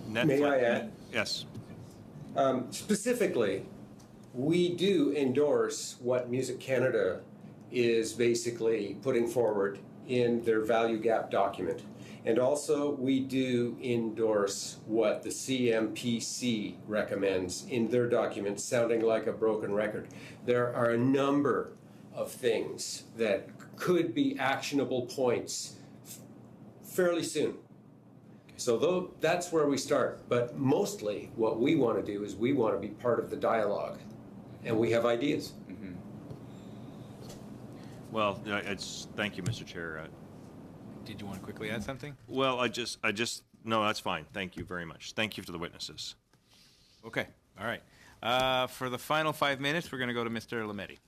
Speaker 11: Netflix.
Speaker 6: May I add?
Speaker 11: Yes.
Speaker 6: Specifically, we do endorse what Music Canada is basically putting forward in their value gap document. And also, we do endorse what the CMPC recommends in their document, sounding like a broken record. There are a number of things that could be actionable points fairly soon. So that's where we start. But mostly, what we want to do is we want to be part of the dialogue. And we have ideas.
Speaker 7: Mm-hmm.
Speaker 11: Well, thank you, Mr. Chair.
Speaker 1: Did you want to quickly add something?
Speaker 11: Well, no, that's fine. Thank you very much. Thank you to the witnesses.
Speaker 1: Okay, all right. For the final 5 minutes, we're going to go to Mr. Lametti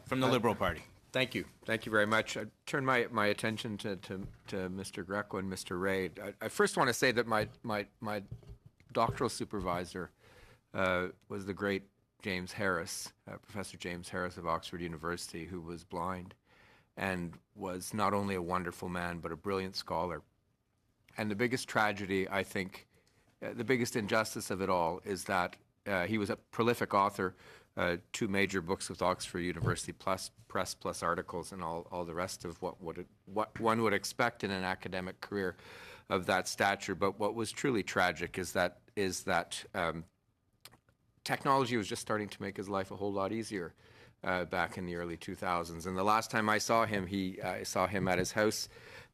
Speaker 1: from the Liberal Party.
Speaker 13: Thank you. Thank you very much. I turn my attention to Mr. Greco and Mr. Ray. I first want to say that my doctoral supervisor was the great James Harris, Professor James Harris of Oxford University, who was blind and was not only a wonderful man, but a brilliant scholar. And the biggest tragedy, I think, the biggest injustice of it all is that he was a prolific author, 2 major books with Oxford University Press plus articles and all the rest of what one would expect in an academic career of that stature. But what was truly tragic is that technology was just starting to make his life a whole lot easier back in the early 2000s. And the last time I saw him, I saw him at his house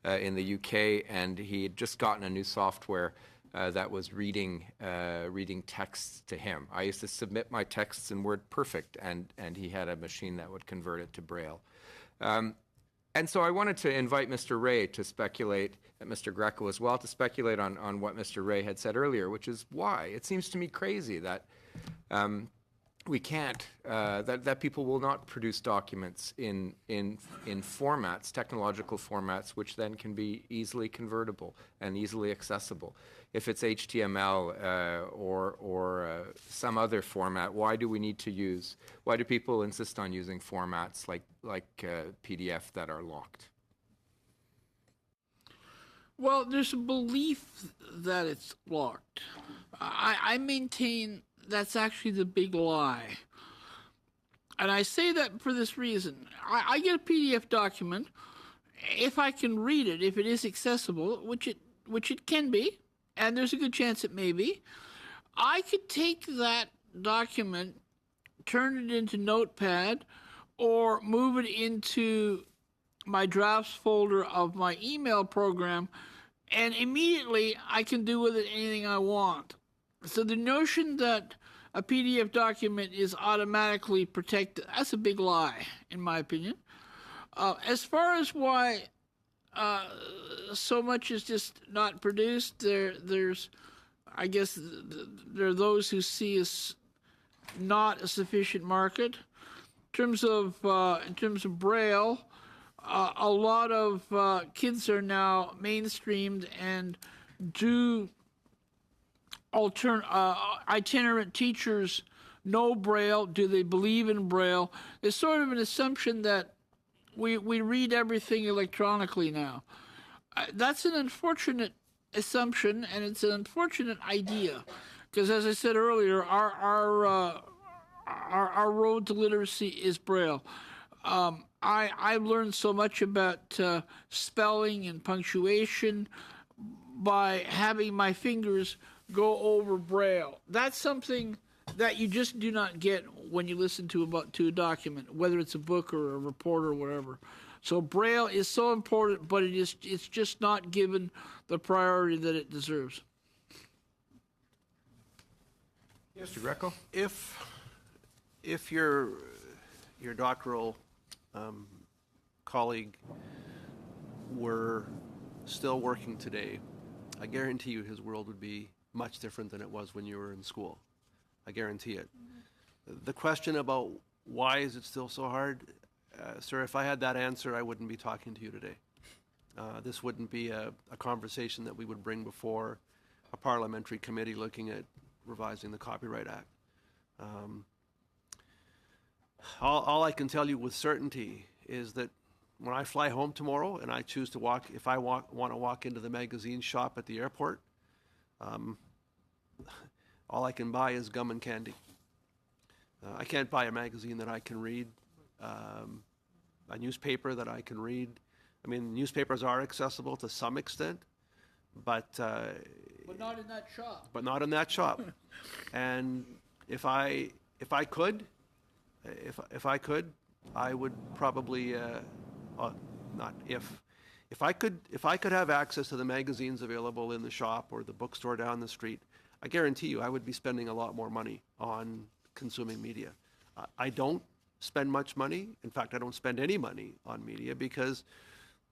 Speaker 13: in the UK, and he had just gotten a new software that was reading texts to him. I used to submit my texts in WordPerfect, and he had a machine that would convert it to Braille. And so I wanted to invite Mr. Ray to speculate, and Mr. Greco as well, to speculate on what Mr. Ray had said earlier, which is why it seems to me crazy that we can't, that people will not produce documents in formats, technological formats, which then can be easily convertible and easily accessible. If it's HTML or some other format, why do people insist on using formats like PDF that are locked?
Speaker 5: Well, there's a belief that it's locked. I maintain that's actually the big lie. And I say that for this reason. I get a PDF document. If I can read it, if it is accessible, which it can be, and there's a good chance it may be, I could take that document, turn it into Notepad, or move it into my drafts folder of my email program, and immediately I can do with it anything I want. So the notion that a PDF document is automatically protected, that's a big lie, in my opinion. As far as why so much is just not produced, there's, I guess, there are those who see us not a sufficient market. In terms of Braille, a lot of kids are now mainstreamed and do itinerant teachers know Braille? Do they believe in Braille? It's sort of an assumption that we read everything electronically now. That's an unfortunate assumption, and it's an unfortunate idea, because as I said earlier, our road to literacy is Braille. I've learned so much about spelling and punctuation by having my fingers go over Braille. That's something that you just do not get when you listen to a document, whether it's a book or a report or whatever. So Braille is so important, but it's just not given the priority that it deserves.
Speaker 2: Mr. Greco? If your doctoral colleague were still working today, I guarantee you his world would be much different than it was when you were in school. I guarantee it. The question about why is it still so hard, sir, if I had that answer, I wouldn't be talking to you today. This wouldn't be a conversation that we would bring before a parliamentary committee looking at revising the Copyright Act. All I can tell you with certainty is that when I fly home tomorrow and I choose to walk, if I want to walk into the magazine shop at the airport, all I can buy is gum and candy. I can't buy a magazine that I can read, a newspaper that I can read. I mean, newspapers are accessible to some extent, but
Speaker 5: not in that shop.
Speaker 2: But not in that shop. And if I could, I would probably not if. If I could have access to the magazines available in the shop or the bookstore down the street, I guarantee you I would be spending a lot more money on consuming media. I don't spend much money. In fact, I don't spend any money on media because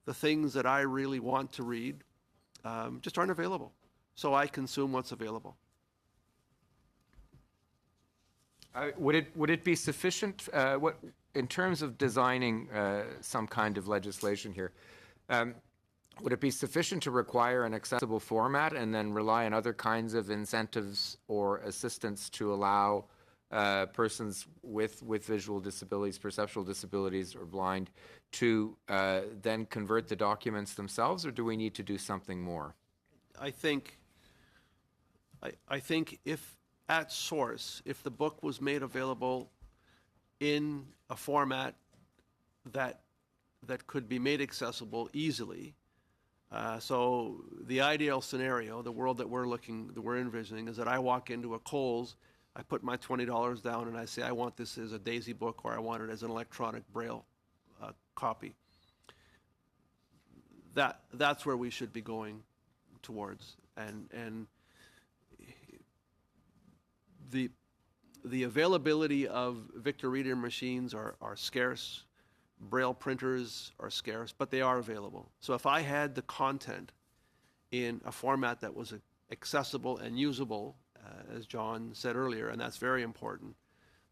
Speaker 2: the things that I really want to read just aren't available. So I consume what's available.
Speaker 13: Would it be sufficient, in terms of designing some kind of legislation here, would it be sufficient to require an accessible format and then rely on other kinds of incentives or assistance to allow persons with visual disabilities, perceptual disabilities, or blind to then convert the documents themselves, or do we need to do something more?
Speaker 2: I think if at source, if the book was made available in a format that could be made accessible easily, so the ideal scenario, the world that we're envisioning, is that I walk into a Kohl's, I put my $20 down, and I say I want this as a Daisy book, or I want it as an electronic Braille copy. That's where we should be going towards, and the availability of Victor Reader machines are scarce. Braille printers are scarce, but they are available. So if I had the content in a format that was accessible and usable, as John said earlier, and that's very important,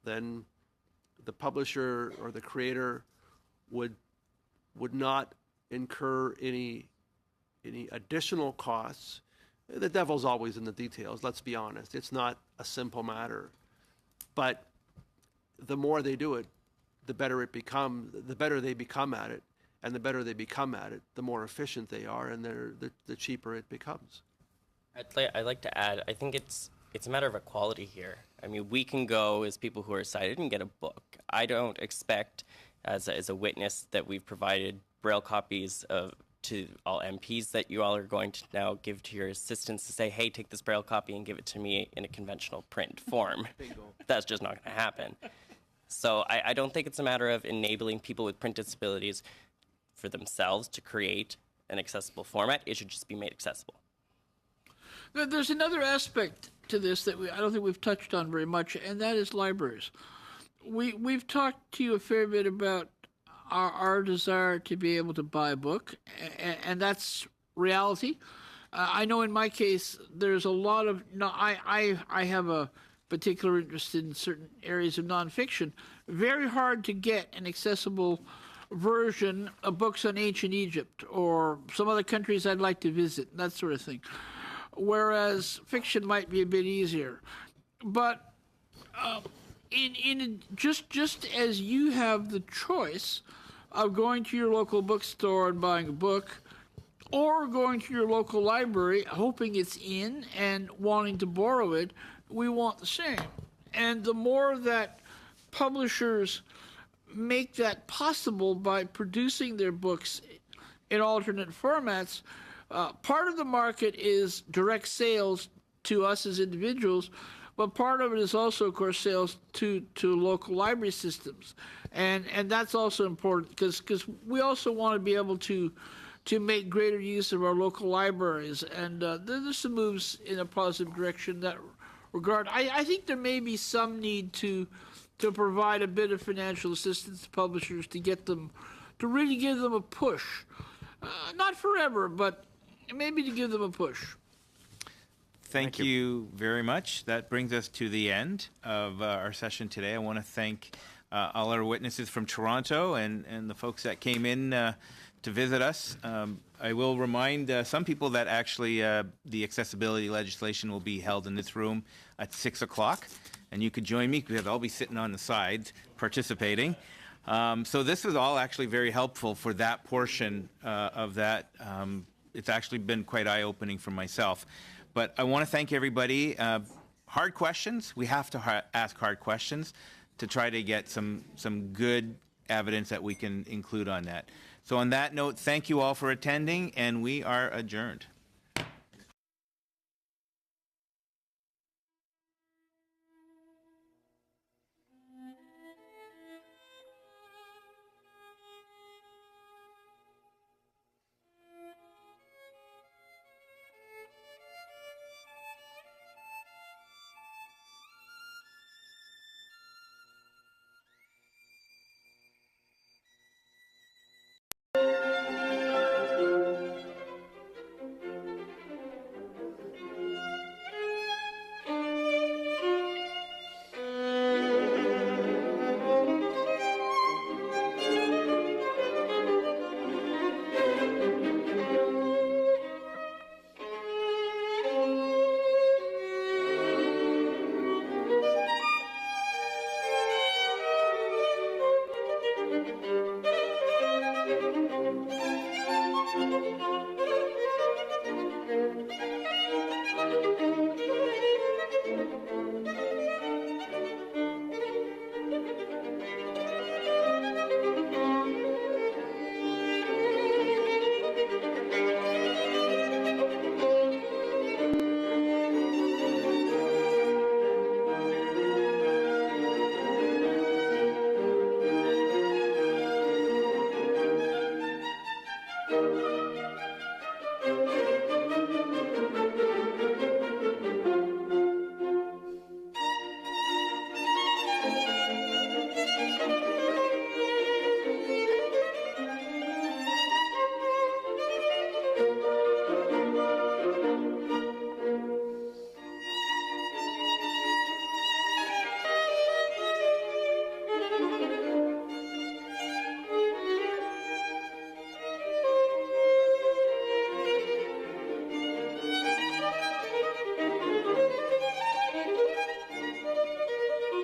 Speaker 2: then the publisher or the creator would not incur any additional costs. The devil's always in the details, let's be honest. It's not a simple matter. But the more they do it, the better they become at it, and the better they become at it, the more efficient they are, and the cheaper it becomes.
Speaker 3: I'd like to add, I think it's a matter of equality here. I mean, we can go as people who are sighted and get a book. I don't expect, as a witness, that we've provided Braille copies to all MPs that you all are going to now give to your assistants to say, hey, take this Braille copy and give it to me in a conventional print form. That's just not going to happen. So I don't think it's a matter of enabling people with print disabilities for themselves to create an accessible format. It should just be made accessible.
Speaker 5: There's another aspect to this that I don't think we've touched on very much, and that is libraries. We've talked to you a fair bit about our desire to be able to buy a book, and that's reality. I know in my case, there's a lot of, I have a particular interest in certain areas of nonfiction. Very hard to get an accessible version of books on ancient Egypt or some other countries I'd like to visit, that sort of thing. Whereas fiction might be a bit easier. But just as you have the choice of going to your local bookstore and buying a book, or going to your local library, hoping it's in and wanting to borrow it, we want the same. And the more that publishers make that possible by producing their books in alternate formats, part of the market is direct sales to us as individuals, but part of it is also, of course, sales to local library systems. And that's also important because we also want to be able to make greater use of our local libraries. And there's some moves in a positive direction in that regard. I think there may be some need to provide a bit of financial assistance to publishers to get them, to really give them a push. Not forever, but maybe to give them a push.
Speaker 1: Thank you very much. That brings us to the end of our session today. I want to thank all our witnesses from Toronto and the folks that came in to visit us. I will remind some people that actually the accessibility legislation will be held in this room at 6 o'clock, and you could join me because I'll be sitting on the side participating. So this was all actually very helpful for that portion of that. It's actually been quite eye-opening for myself. But I want to thank everybody. Hard questions, we have to ask hard questions to try to get some good evidence that we can include on that. So on that note, thank you all for attending, and we are adjourned.